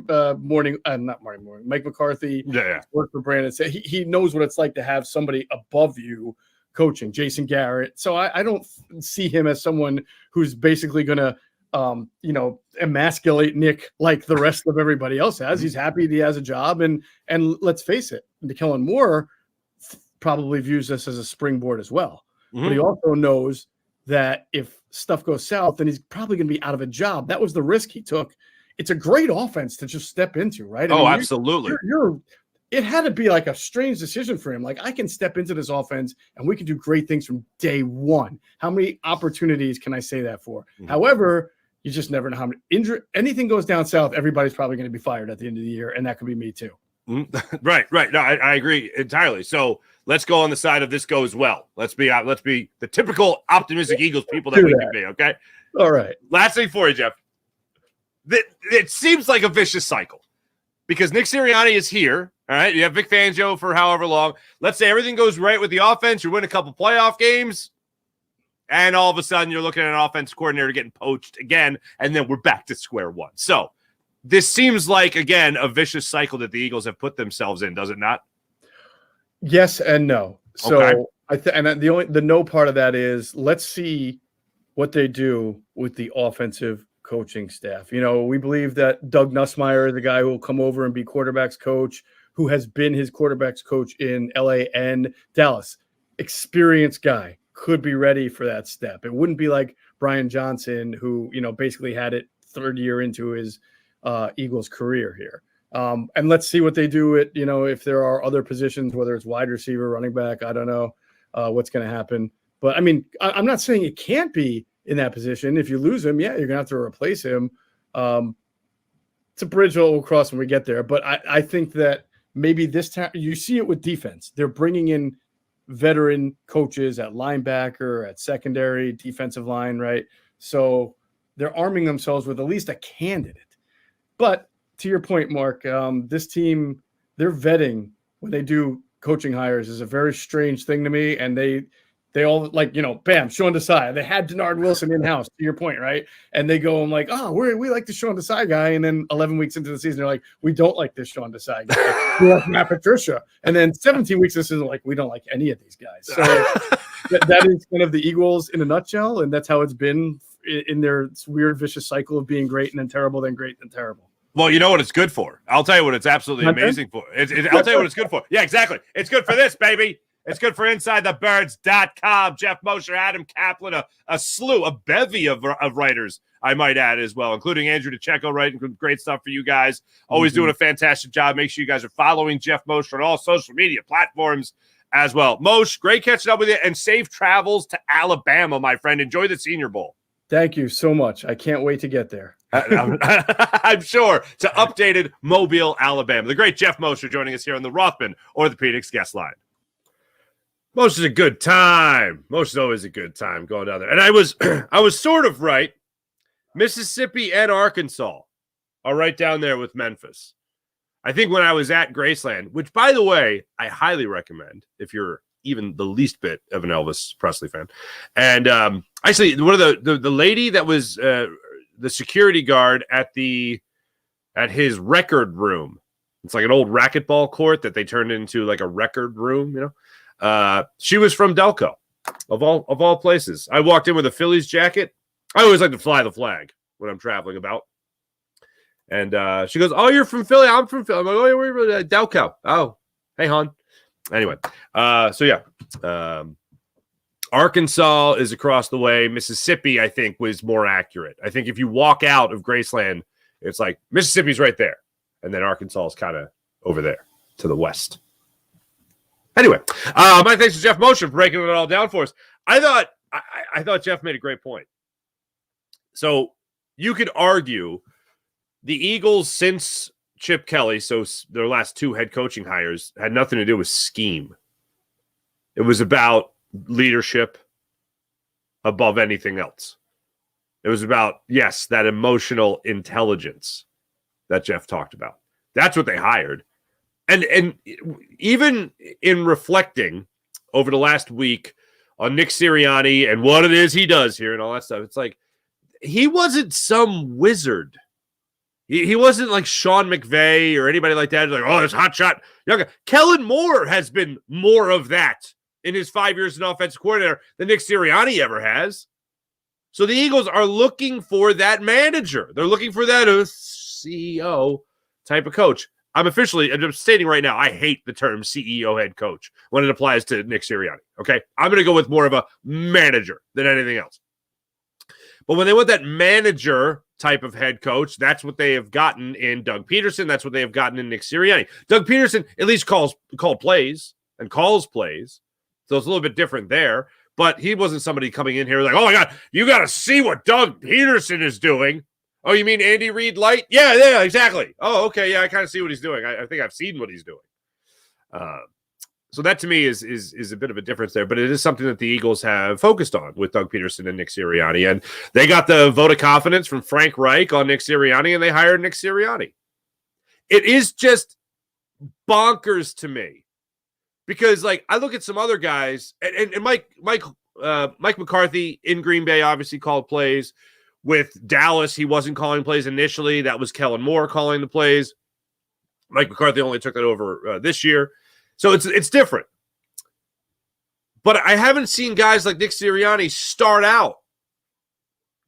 McCarthy. Worked for Brandon. He knows what it's like to have somebody above you coaching, Jason Garrett. So I don't see him as someone who's basically going to, emasculate Nick like the rest of everybody else has. He's happy that he has a job, and let's face it, Kellen Moore probably views this as a springboard as well. But he also knows that if stuff goes south, then he's probably going to be out of a job. That was the risk he took. It's a great offense to just step into, right? Absolutely. It had to be like a strange decision for him. Like, I can step into this offense and we can do great things from day one. How many opportunities can I say that for? However, you just never know how many anything goes down south. Everybody's probably going to be fired at the end of the year. And that could be me too. Right. No, I agree entirely. So let's go on the side of this goes well. Let's be the typical optimistic Eagles people that we can be. Okay. All right. Last thing for you, Geoff. It seems like a vicious cycle because Nick Sirianni is here. All right, you have Vic Fangio for however long. Let's say everything goes right with the offense. You win a couple playoff games, and all of a sudden you're looking at an offense coordinator getting poached again, and then we're back to square one. So this seems like, again, a vicious cycle that the Eagles have put themselves in, does it not? Yes and no. So the no part of that is let's see what they do with the offensive coaching staff. We believe that Doug Nussmeier, the guy who will come over and be quarterback's coach, who has been his quarterback's coach in LA and Dallas, experienced guy, could be ready for that step. It wouldn't be like Brian Johnson, who, basically had it third year into his Eagles career here. And let's see what they do if there are other positions, whether it's wide receiver, running back, I don't know what's going to happen. But I mean, I'm not saying it can't be in that position. If you lose him, you're going to have to replace him. It's a bridge we'll cross when we get there. But I think that maybe this time you see it with defense. They're bringing in veteran coaches at linebacker, at secondary, defensive line, right? So they're arming themselves with at least a candidate. But to your point, Mark, this team, their vetting when they do coaching hires is a very strange thing to me. And they all bam, Sean Desai. They had Denard Wilson in-house, to your point, right? And they go, I'm like, we like the Sean Desai guy. And then 11 weeks into the season, they're like, we don't like this Sean Desai guy. We like Matt Patricia. And then 17 weeks this is like, we don't like any of these guys. So that is kind of the Eagles in a nutshell. And that's how it's been in their weird, vicious cycle of being great and then terrible, then great and terrible. Well, you know what it's good for. I'll tell you what it's absolutely amazing for. I'll tell you what it's good for. Yeah, exactly. It's good for this, baby. It's good for InsideTheBirds.com. Geoff Mosher, Adam Kaplan, a bevy of writers, I might add as well, including Andrew DeCecco writing great stuff for you guys. Always doing a fantastic job. Make sure you guys are following Geoff Mosher on all social media platforms as well. Moshe, great catching up with you, and safe travels to Alabama, my friend. Enjoy the Senior Bowl. Thank you so much. I can't wait to get there. I'm sure, to updated Mobile, Alabama. The great Geoff Mosher joining us here on the Rothman Orthopedics guest line. Mosher's a good time. Mosher's always a good time going down there. And I was sort of right. Mississippi and Arkansas are right down there with Memphis. I think when I was at Graceland, which, by the way, I highly recommend if you're even the least bit of an Elvis Presley fan. And actually, one of the lady that was the security guard at his record room. It's like an old racquetball court that they turned into like a record room, you know. She was from Delco, of all places. I walked in with a Phillies jacket. I always like to fly the flag when I'm traveling about. And she goes, "Oh, you're from Philly? I'm from Philly." I'm like, "Oh, you're Delco." "Oh, hey, hon." Anyway, Arkansas is across the way. Mississippi, I think, was more accurate. I think if you walk out of Graceland, it's like Mississippi's right there, and then Arkansas is kind of over there to the west. Anyway, my thanks to Geoff Mosher for breaking it all down for us. I thought Geoff made a great point. So you could argue the Eagles, since Chip Kelly, so their last two head coaching hires, had nothing to do with scheme. It was about leadership above anything else. It was about, yes, that emotional intelligence that Geoff talked about. That's what they hired. And even in reflecting over the last week on Nick Sirianni and what it is he does here and all that stuff, it's like he wasn't some wizard. He wasn't like Sean McVay or anybody like that. Like, oh, this hotshot young guy. Kellen Moore has been more of that in his 5 years as an offensive coordinator than Nick Sirianni ever has. So the Eagles are looking for that manager. They're looking for that CEO type of coach. I'm stating right now, I hate the term CEO head coach when it applies to Nick Sirianni. Okay. I'm going to go with more of a manager than anything else. But when they want that manager type of head coach, that's what they have gotten in Doug Peterson. That's what they have gotten in Nick Sirianni. Doug Peterson at least calls plays and calls plays. So it's a little bit different there. But he wasn't somebody coming in here like, oh, my God, you got to see what Doug Peterson is doing. Oh, you mean Andy Reid light? Yeah, exactly. Oh, okay, yeah, I kind of see what he's doing. I think I've seen what he's doing. So that to me is a bit of a difference there, but it is something that the Eagles have focused on with Doug Peterson and Nick Sirianni. And they got the vote of confidence from Frank Reich on Nick Sirianni, and they hired Nick Sirianni. It is just bonkers to me because, like, I look at some other guys, and Mike McCarthy in Green Bay obviously called plays. With Dallas, he wasn't calling plays initially. That was Kellen Moore calling the plays. Mike McCarthy only took that over this year. So it's different. But I haven't seen guys like Nick Sirianni start out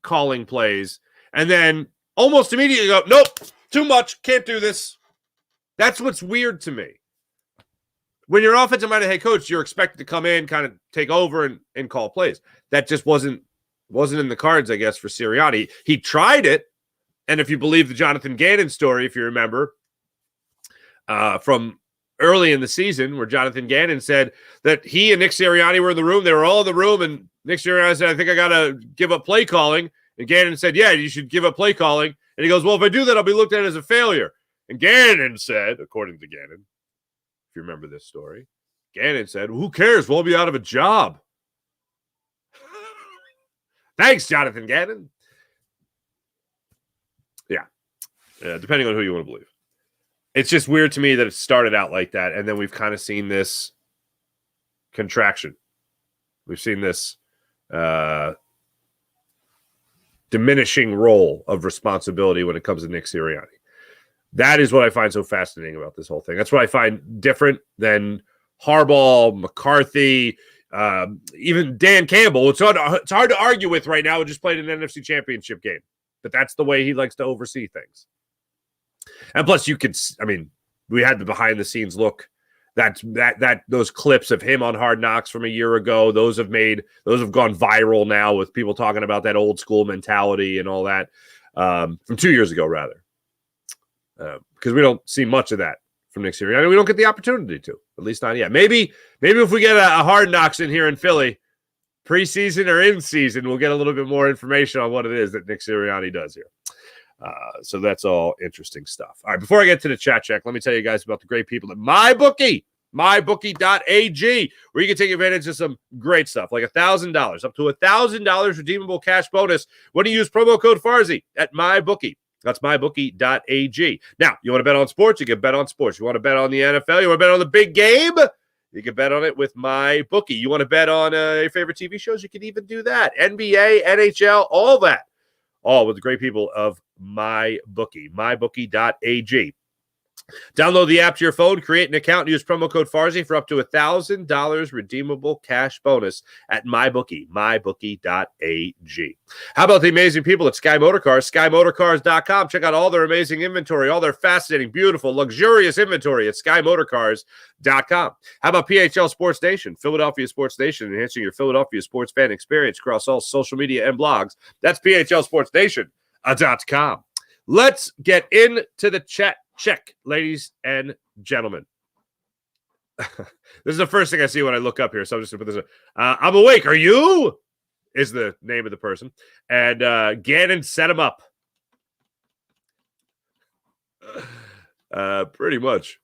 calling plays and then almost immediately go, nope, too much, can't do this. That's what's weird to me. When you're an offensive-minded head coach, you're expected to come in, kind of take over and call plays. That just wasn't in the cards, I guess, for Sirianni. He tried it, and if you believe the Jonathan Gannon story, if you remember, from early in the season where Jonathan Gannon said that he and Nick Sirianni were in the room. They were all in the room, and Nick Sirianni said, I think I got to give up play calling. And Gannon said, yeah, you should give up play calling. And he goes, well, if I do that, I'll be looked at as a failure. And Gannon said, according to Gannon, if you remember this story, Gannon said, well, who cares? We'll be out of a job. Thanks, Jonathan Gannon. Yeah. Depending on who you want to believe. It's just weird to me that it started out like that, and then we've kind of seen this contraction. We've seen this diminishing role of responsibility when it comes to Nick Sirianni. That is what I find so fascinating about this whole thing. That's what I find different than Harbaugh, McCarthy, even Dan Campbell. It's hard to argue with right now. We just played an NFC Championship game, but that's the way he likes to oversee things. And plus, we had the behind the scenes look. Those clips of him on Hard Knocks from a year ago, those have gone viral now with people talking about that old school mentality and all that from 2 years ago, rather, because we don't see much of that from Nick Sirianni. We don't get the opportunity to. At least not yet. Maybe if we get a Hard Knocks in here in Philly, preseason or in season, we'll get a little bit more information on what it is that Nick Sirianni does here. So that's all interesting stuff. All right, before I get to the chat check, let me tell you guys about the great people at MyBookie. MyBookie.ag, where you can take advantage of some great stuff, like $1,000, up to $1,000 redeemable cash bonus when you use promo code Farzy at MyBookie. That's MyBookie.ag. Now, you want to bet on sports? You can bet on sports. You want to bet on the NFL? You want to bet on the big game? You can bet on it with MyBookie. You want to bet on your favorite TV shows? You can even do that. NBA, NHL, all that. All with the great people of MyBookie. MyBookie.ag. Download the app to your phone, create an account, and use promo code Farzy for up to $1,000 redeemable cash bonus at MyBookie, MyBookie.ag. How about the amazing people at Sky Motorcars, SkyMotorcars.com. Check out all their amazing inventory, all their fascinating, beautiful, luxurious inventory at SkyMotorcars.com. How about PHL Sports Nation, Philadelphia Sports Nation, enhancing your Philadelphia sports fan experience across all social media and blogs. That's PHLSportsNation.com. Let's get into the chat check, ladies and gentlemen. This is the first thing I see when I look up here, so I'm just going to put this I'm awake. Are you? Is the name of the person. And Gannon set him up. Pretty much.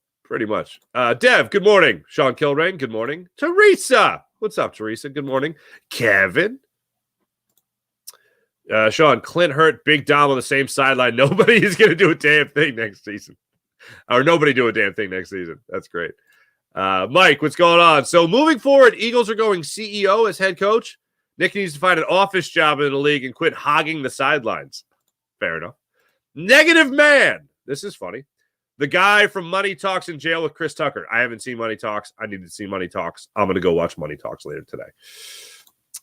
Dev, good morning. Sean Kilrain, good morning. Teresa. What's up, Teresa? Good morning. Kevin. Sean, Clint hurt, Big Dom on the same sideline. Nobody is going to do a damn thing next season. Or nobody do a damn thing next season. That's great. Mike, what's going on? So moving forward, Eagles are going CEO as head coach. Nick needs to find an office job in the league and quit hogging the sidelines. Fair enough. Negative man. This is funny. The guy from Money Talks in jail with Chris Tucker. I haven't seen Money Talks. I need to see Money Talks. I'm going to go watch Money Talks later today.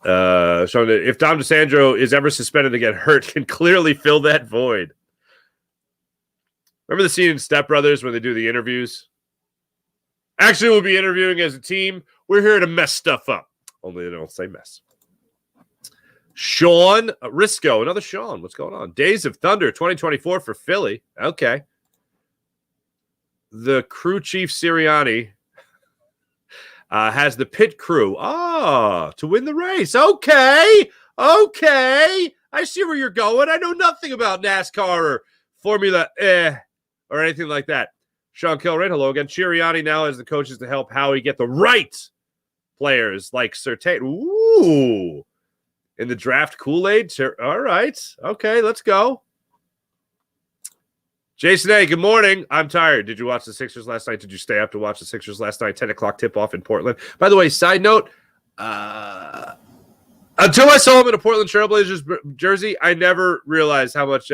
Showing that if Dom DeSandro is ever suspended to get hurt, can clearly fill that void. Remember the scene in Step Brothers when they do the interviews? Actually, we'll be interviewing as a team. We're here to mess stuff up. Only they don't say mess. Sean Risco, another Sean. What's going on? Days of Thunder 2024 for Philly. Okay. The crew chief Sirianni has the pit crew. To win the race. Okay. I see where you're going. I know nothing about NASCAR or Formula or anything like that. Sean Kilrain, hello again. Sirianni now has the coaches to help Howie get the right players like Surtain. Ooh. In the draft Kool-Aid. All right. Okay, let's go. Jason A., good morning. I'm tired. Did you watch the Sixers last night? Did you stay up to watch the Sixers last night? 10 o'clock tip-off in Portland. By the way, side note, until I saw him in a Portland Trailblazers jersey, I never realized how much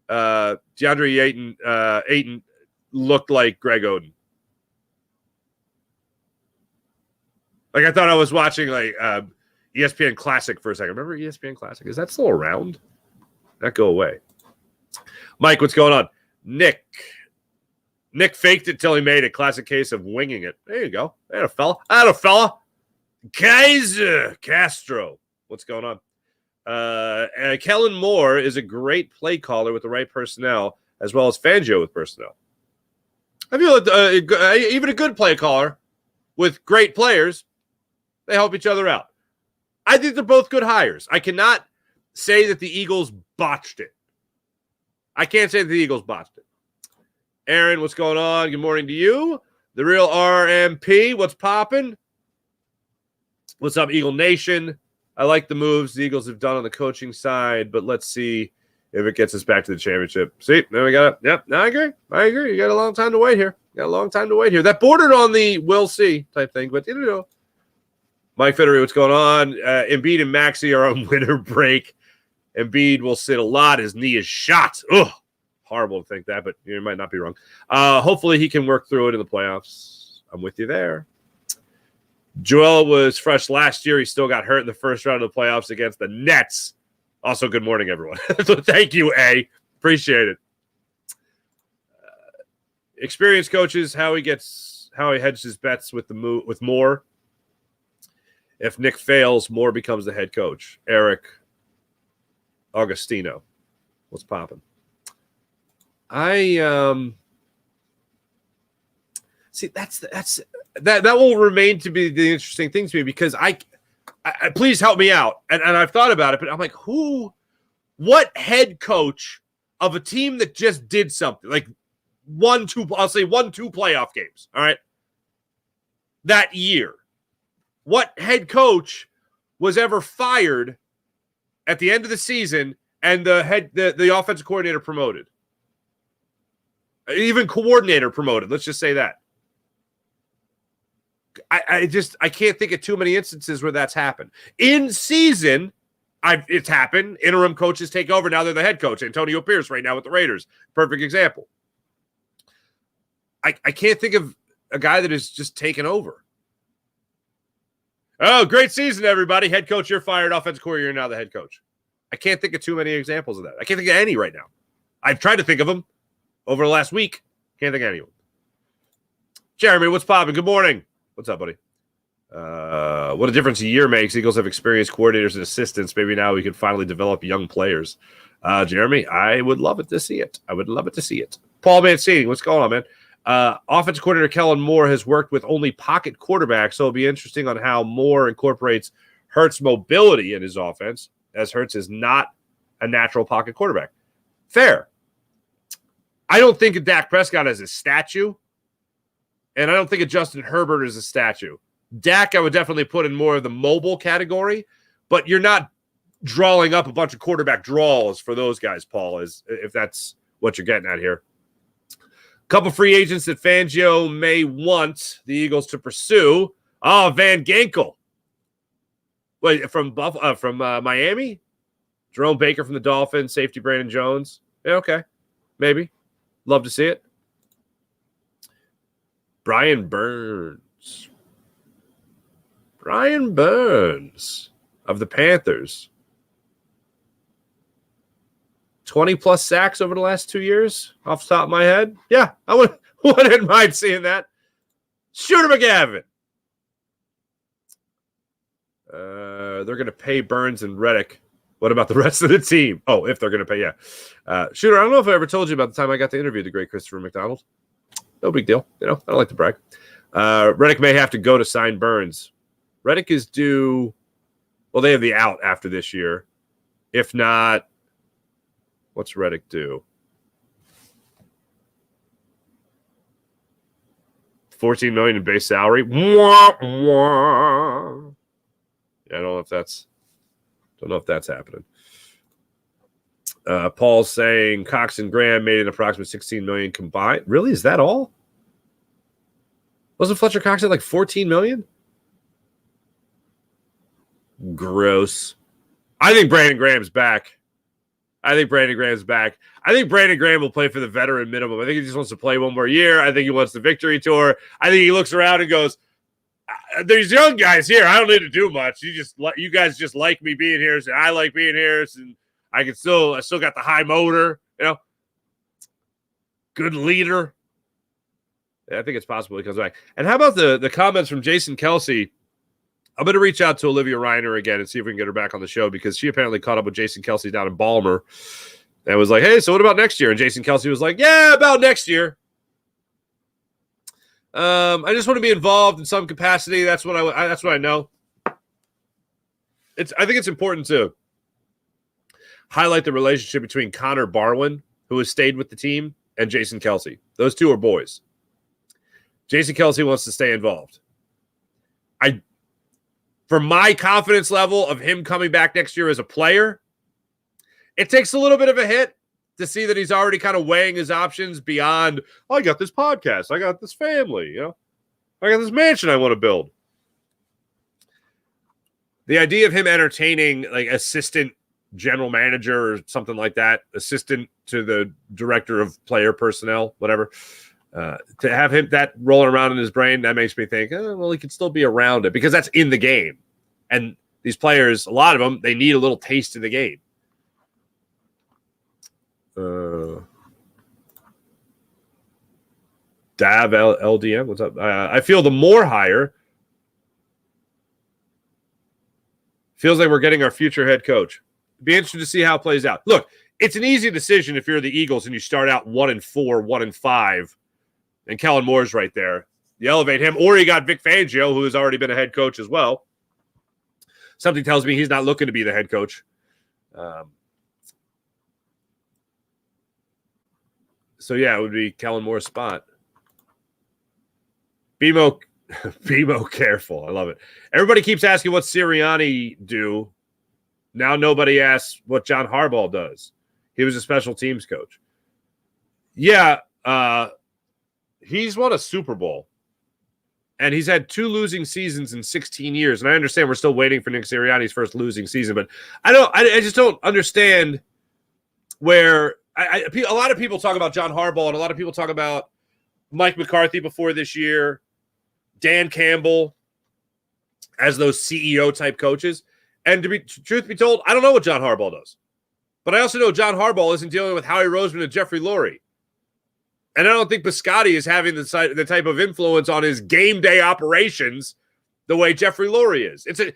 DeAndre Ayton looked like Greg Oden. Like, I thought I was watching, like, ESPN Classic for a second. Remember ESPN Classic? Is that still around? That go away. Mike, what's going on? Nick faked it till he made it. Classic case of winging it. There you go. There a fella. Kaiser Castro. What's going on? Kellen Moore is a great play caller with the right personnel, as well as Fangio with personnel. I feel like even a good play caller with great players, they help each other out. I think they're both good hires. I cannot say that the Eagles botched it. I can't say that the Eagles botched it. Aaron, what's going on? Good morning to you. The real RMP, what's popping? What's up, Eagle Nation? I like the moves the Eagles have done on the coaching side, but let's see if it gets us back to the championship. See, there we got it. Yep, I agree. You got a long time to wait here. That bordered on the we'll see type thing, but you know. Mike Fittery, what's going on? Embiid and Maxey are on winter break. Embiid will sit a lot. His knee is shot. Ugh, horrible to think that, but you might not be wrong. Hopefully he can work through it in the playoffs. I'm with you there. Joel was fresh last year. He still got hurt in the first round of the playoffs against the Nets. Also, good morning, everyone. So thank you, A. Appreciate it. Experienced coaches, how he hedges his bets with Moher. If Nick fails, Moore becomes the head coach. Eric Augustino. What's popping? See, that will remain to be the interesting thing to me, because I please help me out. And I've thought about it, but I'm like, what head coach of a team that just did something like won two playoff games, all right, that year, what head coach was ever fired at the end of the season and the offensive coordinator promoted, even coordinator promoted? Let's just say that. I can't think of too many instances where that's happened. In season, it's happened. Interim coaches take over. Now they're the head coach. Antonio Pierce right now with the Raiders. Perfect example. I can't think of a guy that has just taken over. Oh, great season, everybody. Head coach, you're fired. Offensive coordinator, you're now the head coach. I can't think of too many examples of that. I can't think of any right now. I've tried to think of them over the last week. Can't think of anyone. Jeremy, what's popping? Good morning. What's up, buddy? What a difference a year makes. Eagles have experienced coordinators and assistants. Maybe now we can finally develop young players. Jeremy, I would love it to see it. Paul Mancini, what's going on, man? Offensive coordinator Kellen Moore has worked with only pocket quarterbacks, so it'll be interesting on how Moore incorporates Hurts' mobility in his offense, as Hurts is not a natural pocket quarterback. Fair. I don't think of Dak Prescott as a statue, and I don't think of Justin Herbert as a statue. Dak, I would definitely put in more of the mobile category, but you're not drawing up a bunch of quarterback draws for those guys, Paul, if that's what you're getting at here. A couple free agents that Fangio may want the Eagles to pursue. Oh, Van Ginkel. Wait, from Miami? Jerome Baker from the Dolphins, safety Brandon Jones. Yeah, okay. Maybe. Love to see it. Brian Burns of the Panthers. 20-plus sacks over the last 2 years, off the top of my head. Yeah, I wouldn't mind seeing that. Shooter McGavin. They're going to pay Burns and Reddick. What about the rest of the team? Oh, if they're going to pay, yeah. Shooter, I don't know if I ever told you about the time I got to interview the great Christopher McDonald. No big deal. I don't like to brag. Reddick may have to go to sign Burns. Reddick is due. Well, they have the out after this year. If not, what's Reddick due? $14 million in base salary. Wah, wah. Yeah, I don't know if that's happening. Paul's saying Cox and Graham made an approximate $16 million combined. Really? Is that all? Wasn't Fletcher Cox at like $14 million? Gross. I think Brandon Graham's back. I think Brandon Graham will play for the veteran minimum. I think he just wants to play one more year. I think he wants the victory tour. I think he looks around and goes, there's young guys here. I don't need to do much. You guys just like me being here. So I like being here. And I still got the high motor, good leader. Yeah, I think it's possible he comes back. And how about the comments from Jason Kelsey? I'm going to reach out to Olivia Reiner again and see if we can get her back on the show, because she apparently caught up with Jason Kelsey down in Balmer and was like, hey, so what about next year? And Jason Kelsey was like, yeah, about next year. I just want to be involved in some capacity. That's what I know. I think it's important to highlight the relationship between Connor Barwin, who has stayed with the team, and Jason Kelsey. Those two are boys. Jason Kelsey wants to stay involved. For my confidence level of him coming back next year as a player, it takes a little bit of a hit to see that he's already kind of weighing his options beyond, I got this podcast, I got this family, I got this mansion I want to build. The idea of him entertaining like assistant general manager or something like that, assistant to the director of player personnel, whatever, to have him that rolling around in his brain, that makes me think, well, he could still be around it, because that's in the game. And these players, a lot of them, they need a little taste of the game. Dav LDM, what's up? I feel the Moher hire feels like we're getting our future head coach. Be interested to see how it plays out. Look, it's an easy decision if you're the Eagles and you start out 1-4, 1-5. And Kellen Moore's right there. You elevate him, or you got Vic Fangio, who has already been a head coach as well. Something tells me he's not looking to be the head coach. So, yeah, it would be Kellen Moore's spot. BMO careful. I love it. Everybody keeps asking what Sirianni do. Now nobody asks what John Harbaugh does. He was a special teams coach. Yeah, he's won a Super Bowl. And he's had 2 losing seasons in 16 years. And I understand we're still waiting for Nick Sirianni's first losing season, but I just don't understand where a lot of people talk about John Harbaugh and a lot of people talk about Mike McCarthy before this year, Dan Campbell as those CEO type coaches. And truth be told, I don't know what John Harbaugh does. But I also know John Harbaugh isn't dealing with Howie Roseman and Jeffrey Lurie. And I don't think Biscotti is having the type of influence on his game day operations the way Jeffrey Lurie is. The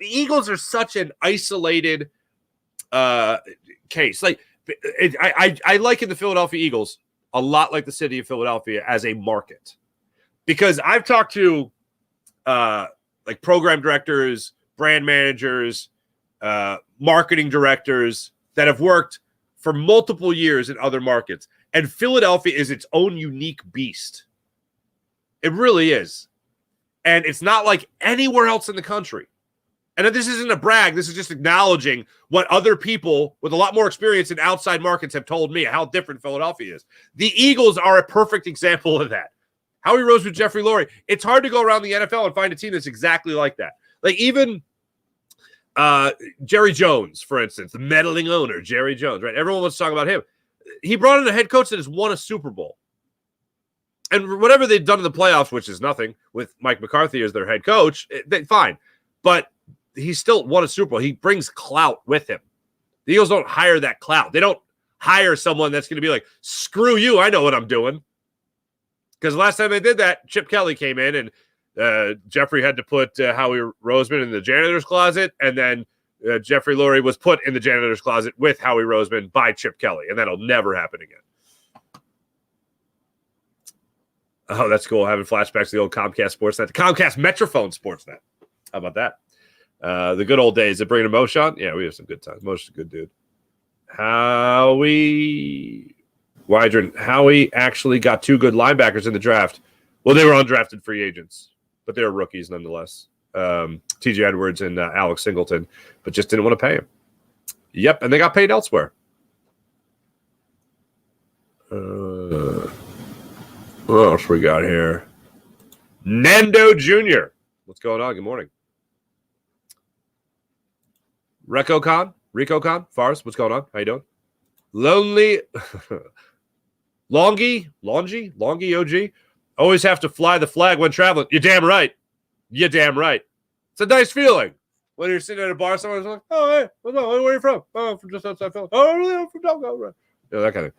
Eagles are such an isolated case. Like I liken the Philadelphia Eagles a lot like the city of Philadelphia as a market, because I've talked to like program directors, brand managers, marketing directors that have worked for multiple years in other markets. And Philadelphia is its own unique beast. It really is. And it's not like anywhere else in the country. And this isn't a brag. This is just acknowledging what other people with a lot more experience in outside markets have told me how different Philadelphia is. The Eagles are a perfect example of that. Howie Roseman, Jeffrey Lurie. It's hard to go around the NFL and find a team that's exactly like that. Like even Jerry Jones, for instance, the meddling owner, Jerry Jones, right? Everyone wants to talk about him. He brought in a head coach that has won a Super Bowl. And whatever they've done in the playoffs, which is nothing, with Mike McCarthy as their head coach, fine. But he still won a Super Bowl. He brings clout with him. The Eagles don't hire that clout. They don't hire someone that's going to be like, screw you, I know what I'm doing. Because last time they did that, Chip Kelly came in and Jeffrey had to put Howie Roseman in the janitor's closet, and then Jeffrey Lurie was put in the janitor's closet with Howie Roseman by Chip Kelly, and that'll never happen again. Oh, that's cool. Having flashbacks to the old Comcast Sportsnet, the Comcast Metrophone Sportsnet. How about that? The good old days of bringing a Mosher on. Yeah, we have some good times. Mosher's a good dude. Howie actually got 2 good linebackers in the draft. Well, they were undrafted free agents, but they were rookies nonetheless. TJ Edwards and Alex Singleton, but just didn't want to pay him. Yep, and they got paid elsewhere. What else we got here? Nando Jr. What's going on? Good morning. Rico Khan, Forrest, what's going on? How you doing? Longy OG. Always have to fly the flag when traveling. You're damn right. It's a nice feeling when you're sitting at a bar. Someone's like, "Oh, hey, what's up? Where are you from? Oh, I'm from just outside Philly. Oh, really? I'm from Delco." Right. Yeah, that kind of.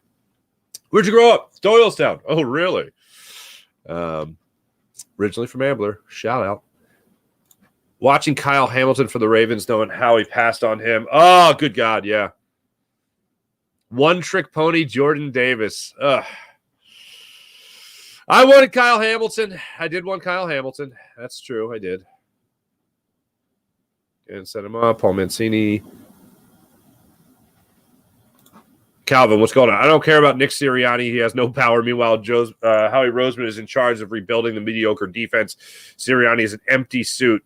Where'd you grow up? Doylestown. Oh, really? Originally from Ambler. Shout out. Watching Kyle Hamilton for the Ravens, knowing how he passed on him. Oh, good God, yeah. One trick pony, Jordan Davis. Ugh. I wanted Kyle Hamilton. I did want Kyle Hamilton. That's true. I did. And set him up. Paul Mancini. Calvin, what's going on? I don't care about Nick Sirianni. He has no power. Meanwhile, Howie Roseman is in charge of rebuilding the mediocre defense. Sirianni is an empty suit.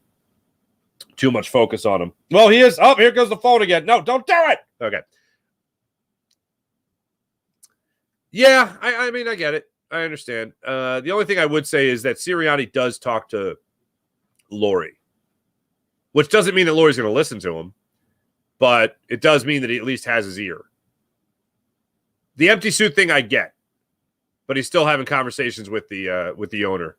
Too much focus on him. Well, he is. Oh, here goes the phone again. No, don't do it. Okay. Yeah, I mean, I get it. I understand. The only thing I would say is that Sirianni does talk to Lurie, which doesn't mean that Lurie's going to listen to him, but it does mean that he at least has his ear. The empty suit thing I get, but he's still having conversations with the owner.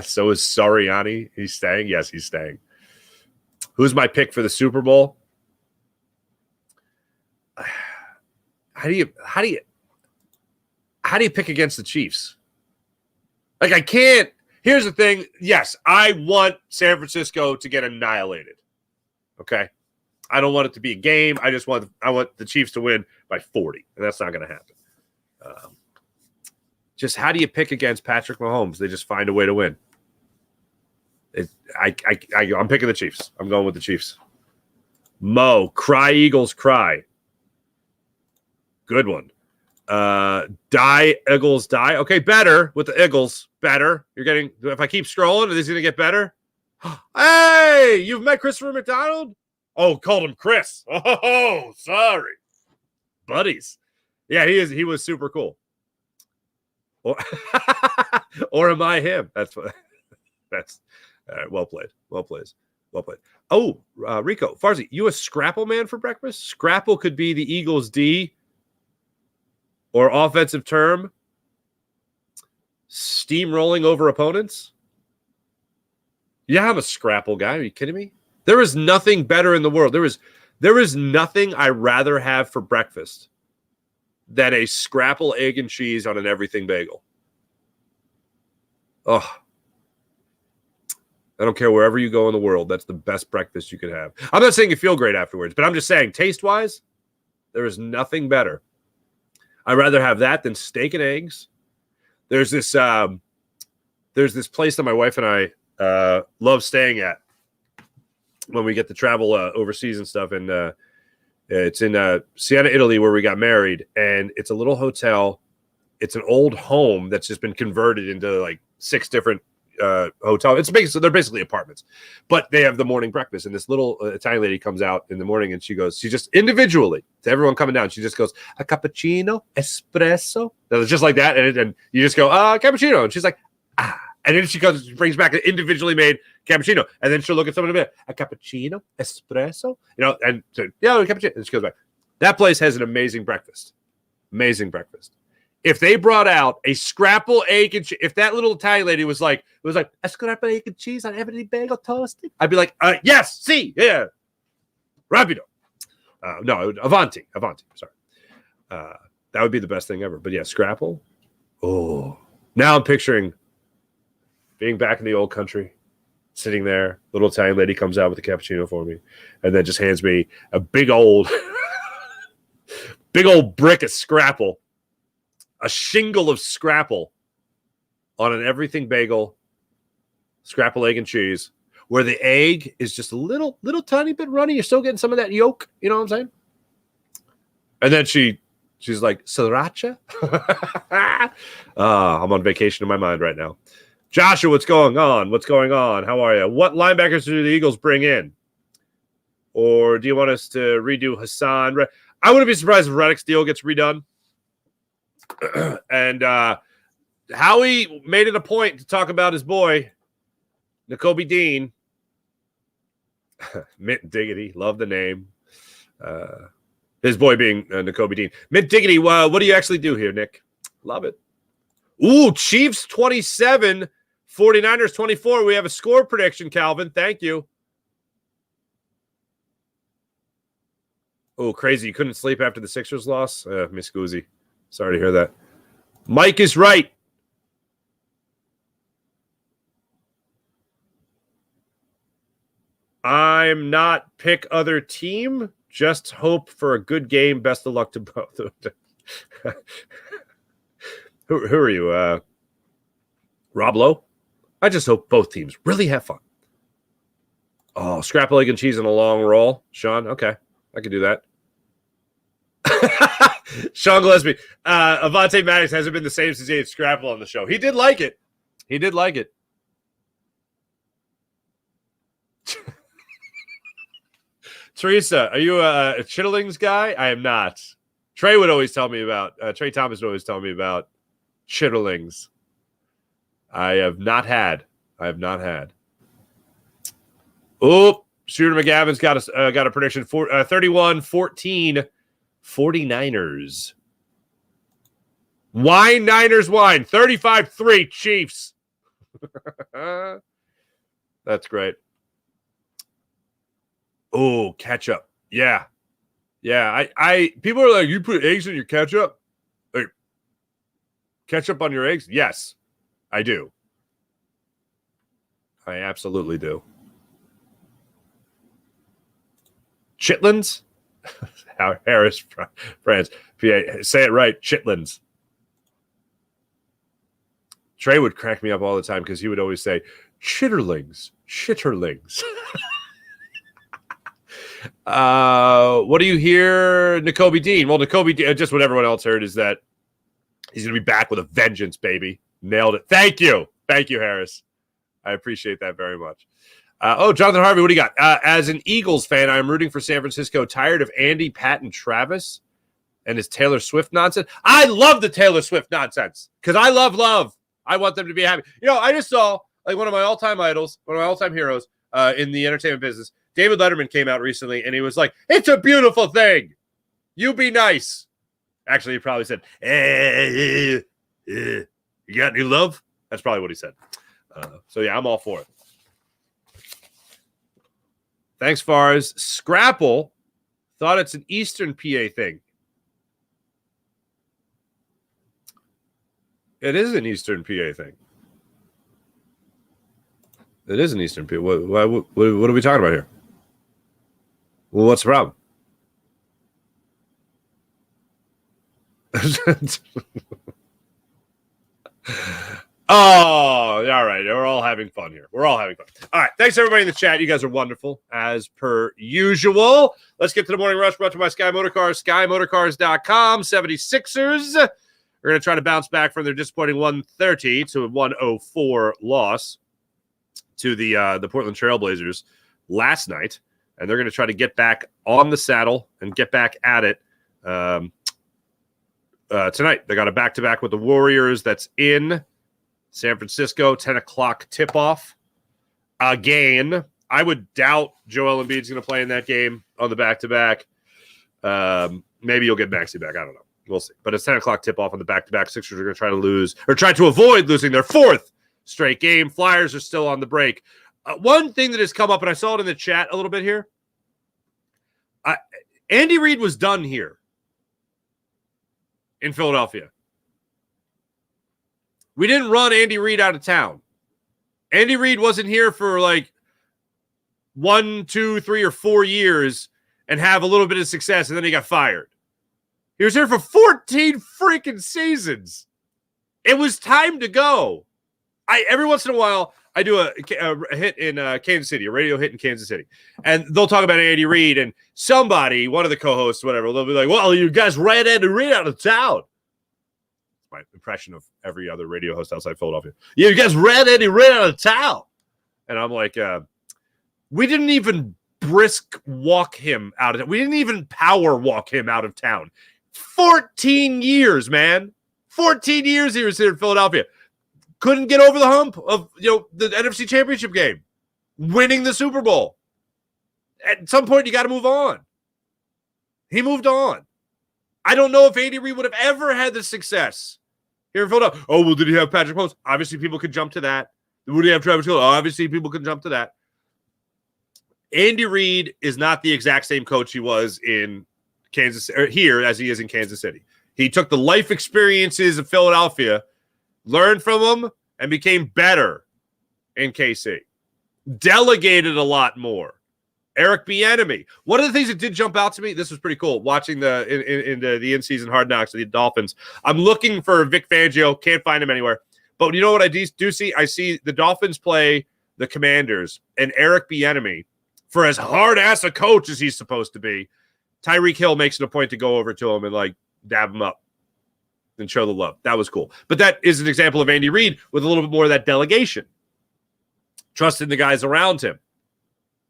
So is Sirianni. He's staying? Yes, he's staying. Who's my pick for the Super Bowl? How do you pick against the Chiefs? Like, I can't. Here's the thing. Yes, I want San Francisco to get annihilated. Okay? I don't want it to be a game. I want the Chiefs to win by 40, and that's not going to happen. just how do you pick against Patrick Mahomes? They just find a way to win. I'm picking the Chiefs. I'm going with the Chiefs. Mo, cry Eagles, cry. Good one. Die Eagles, die. Okay, better with the Eagles. Better. You're getting. If I keep scrolling, is this going to get better? Hey, you've met Christopher McDonald? Oh, called him Chris. Oh, sorry, buddies. Yeah, he was super cool. Or am I him? That's well played. Well played. Oh, Rico Farzi, you a Scrapple man for breakfast? Scrapple could be the Eagles D or offensive term. Steamrolling over opponents. Yeah, I'm a Scrapple guy. Are you kidding me? There is nothing better in the world. There is nothing I rather have for breakfast than a Scrapple egg and cheese on an everything bagel. Oh, I don't care wherever you go in the world. That's the best breakfast you could have. I'm not saying you feel great afterwards, but I'm just saying taste-wise, there is nothing better. I'd rather have that than steak and eggs. There's this place that my wife and I love staying at when we get to travel overseas and stuff. And it's in Siena, Italy, where we got married. And it's a little hotel. It's an old home that's just been converted into like 6 different hotel. They're basically apartments, but they have the morning breakfast. And this little Italian lady comes out in the morning and she just individually to everyone coming down. She just goes, a cappuccino, espresso. And it's just like that. And you just go, cappuccino. And she's like, ah. And then she brings back an individually made cappuccino. And then she'll look at someone in a minute, a cappuccino, espresso, and so, yeah, cappuccino. And she goes back. That place has an amazing breakfast. Amazing breakfast. If they brought out a Scrapple egg and cheese, if that little Italian lady was like a Scrapple egg and cheese on every bagel toasted, I'd be like, yes, see, yeah, rapido. No, Avanti. Sorry, that would be the best thing ever. But yeah, Scrapple. Oh, now I'm picturing being back in the old country, sitting there. Little Italian lady comes out with a cappuccino for me, and then just hands me a big old brick of Scrapple. A shingle of Scrapple on an everything bagel, Scrapple egg and cheese, where the egg is just a little tiny bit runny. You're still getting some of that yolk. You know what I'm saying? And then she's like, sriracha? I'm on vacation in my mind right now. Joshua, what's going on? How are you? What linebackers do the Eagles bring in? Or do you want us to redo Hassan? I wouldn't be surprised if Reddick's deal gets redone. And Howie made it a point to talk about his boy, Nakobe Dean. Mint Diggity, love the name. His boy being Nakobe Dean. Mint Diggity, what do you actually do here, Nick? Love it. Ooh, Chiefs 27, 49ers 24. We have a score prediction, Calvin. Thank you. Oh, crazy. You couldn't sleep after the Sixers loss? Miss Goozy. Sorry to hear that. Mike is right. I'm not pick other team. Just hope for a good game. Best of luck to both. Who are you? Rob Lowe? I just hope both teams really have fun. Oh, scrapple egg and cheese and a long roll. Sean, okay. I can do that. Sean Gillespie. Avante Maddox hasn't been the same since he ate Scrapple on the show. He did like it. Teresa, are you a Chitterlings guy? I am not. Trey would always tell me about, Trey Thomas would always tell me about Chitterlings. I have not had. Oh, Shooter McGavin's got a prediction for 31-14 49ers. Wine Niners wine. 35-3 Chiefs. That's great. Oh, ketchup. Yeah. I people are like, you put eggs in your ketchup? Like, ketchup on your eggs? Yes, I do. I absolutely do. Chitlins? Harris, France. PA, say it right. Chitlins. Trey would crack me up all the time because he would always say, shitterlings. What do you hear, N'Kobe Dean? Well, N'Kobe Dean, just what everyone else heard is that he's going to be back with a vengeance, baby. Nailed it. Thank you, Harris. I appreciate that very much. Jonathan Harvey, what do you got? As an Eagles fan, I'm rooting for San Francisco. Tired of Andy, Pat, and Travis and his Taylor Swift nonsense. I love the Taylor Swift nonsense because I love. I want them to be happy. I just saw like one of my all-time idols, one of my all-time heroes in the entertainment business. David Letterman came out recently, and he was like, it's a beautiful thing. You be nice. Actually, he probably said, you got any love? That's probably what he said. So, yeah, I'm all for it. Thanks, Fars. Scrapple thought it's an Eastern PA thing. It is an Eastern PA thing. It is an Eastern PA. What are we talking about here? Well, what's the problem? Oh, all right. We're all having fun here. All right. Thanks, everybody in the chat. You guys are wonderful, as per usual. Let's get to the morning rush brought to you by Sky Motorcars, SkyMotorcars.com. 76ers are going to try to bounce back from their disappointing 130 to a 104 loss to the Portland Trailblazers last night. And they're going to try to get back on the saddle and get back at it tonight. They got a back-to-back with the Warriors that's in San Francisco, 10 o'clock tip-off. Again, I would doubt Joel Embiid's going to play in that game on the back-to-back. Maybe you'll get Maxey back. I don't know. We'll see. But it's 10 o'clock tip-off on the back-to-back. Sixers are going to try to lose or try to avoid losing their fourth straight game. Flyers are still on the break. One thing that has come up, and I saw it in the chat a little bit here, Andy Reid was done here in Philadelphia. We didn't run Andy Reid out of town. Andy Reid wasn't here for like 1, 2, 3, or 4 years and have a little bit of success, and then he got fired. He was here for 14 freaking seasons. It was time to go. Every once in a while, I do a hit in Kansas City, a radio hit in Kansas City. And they'll talk about Andy Reid, and somebody, one of the co-hosts, whatever, they'll be like, well, you guys ran Andy Reid out of town. My impression of every other radio host outside Philadelphia. Yeah, you guys ran Andy Reid out of town. And I'm like, we didn't even brisk walk him out of town. We didn't even power walk him out of town. 14 years, man. 14 years he was here in Philadelphia. Couldn't get over the hump of the NFC Championship game, winning the Super Bowl. At some point, you got to move on. He moved on. I don't know if Andy Reid would have ever had the success here in Philadelphia. Oh, well, did he have Patrick Mahomes? Obviously, people could jump to that. Would he have Travis Kelce? Obviously, people could jump to that. Andy Reid is not the exact same coach he was in Kansas or here as he is in Kansas City. He took the life experiences of Philadelphia, learned from them, and became better in KC. Delegated a lot more. Eric Bieniemy. One of the things that did jump out to me, this was pretty cool, watching the in-season Hard Knocks of the Dolphins. I'm looking for Vic Fangio. Can't find him anywhere. But you know what I do see? I see the Dolphins play the Commanders, and Eric Bieniemy, for as hard-ass a coach as he's supposed to be, Tyreek Hill makes it a point to go over to him and, like, dab him up and show the love. That was cool. But that is an example of Andy Reid with a little bit more of that delegation. Trusting the guys around him.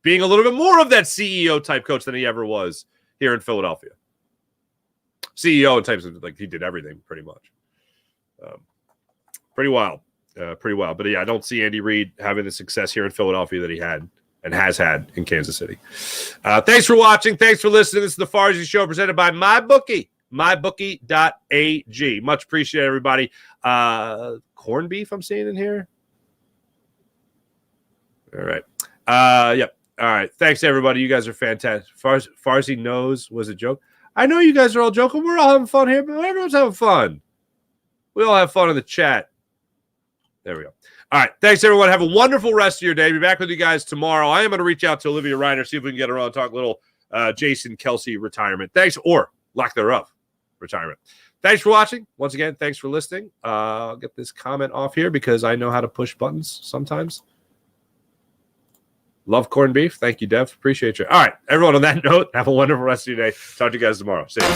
Being a little bit more of that CEO-type coach than he ever was here in Philadelphia. CEO in types of, like, he did everything pretty much. Pretty wild. Pretty wild. But, yeah, I don't see Andy Reid having the success here in Philadelphia that he had and has had in Kansas City. Thanks for watching. Thanks for listening. This is the Farzy Show presented by MyBookie. MyBookie.ag. Much appreciated, everybody. Corned beef I'm seeing in here. All right. Yep. All right. Thanks, everybody. You guys are fantastic. Farzy knows was a joke. I know you guys are all joking. We're all having fun here, but everyone's having fun. We all have fun in the chat. There we go. All right. Thanks, everyone. Have a wonderful rest of your day. Be back with you guys tomorrow. I am going to reach out to Olivia Reiner, see if we can get her on and talk a little Jason Kelce retirement. Thanks, or lack thereof retirement. Thanks for watching. Once again, thanks for listening. I'll get this comment off here because I know how to push buttons sometimes. Love corned beef. Thank you, Dev. Appreciate you. All right, everyone, on that note, have a wonderful rest of your day. Talk to you guys tomorrow. See you.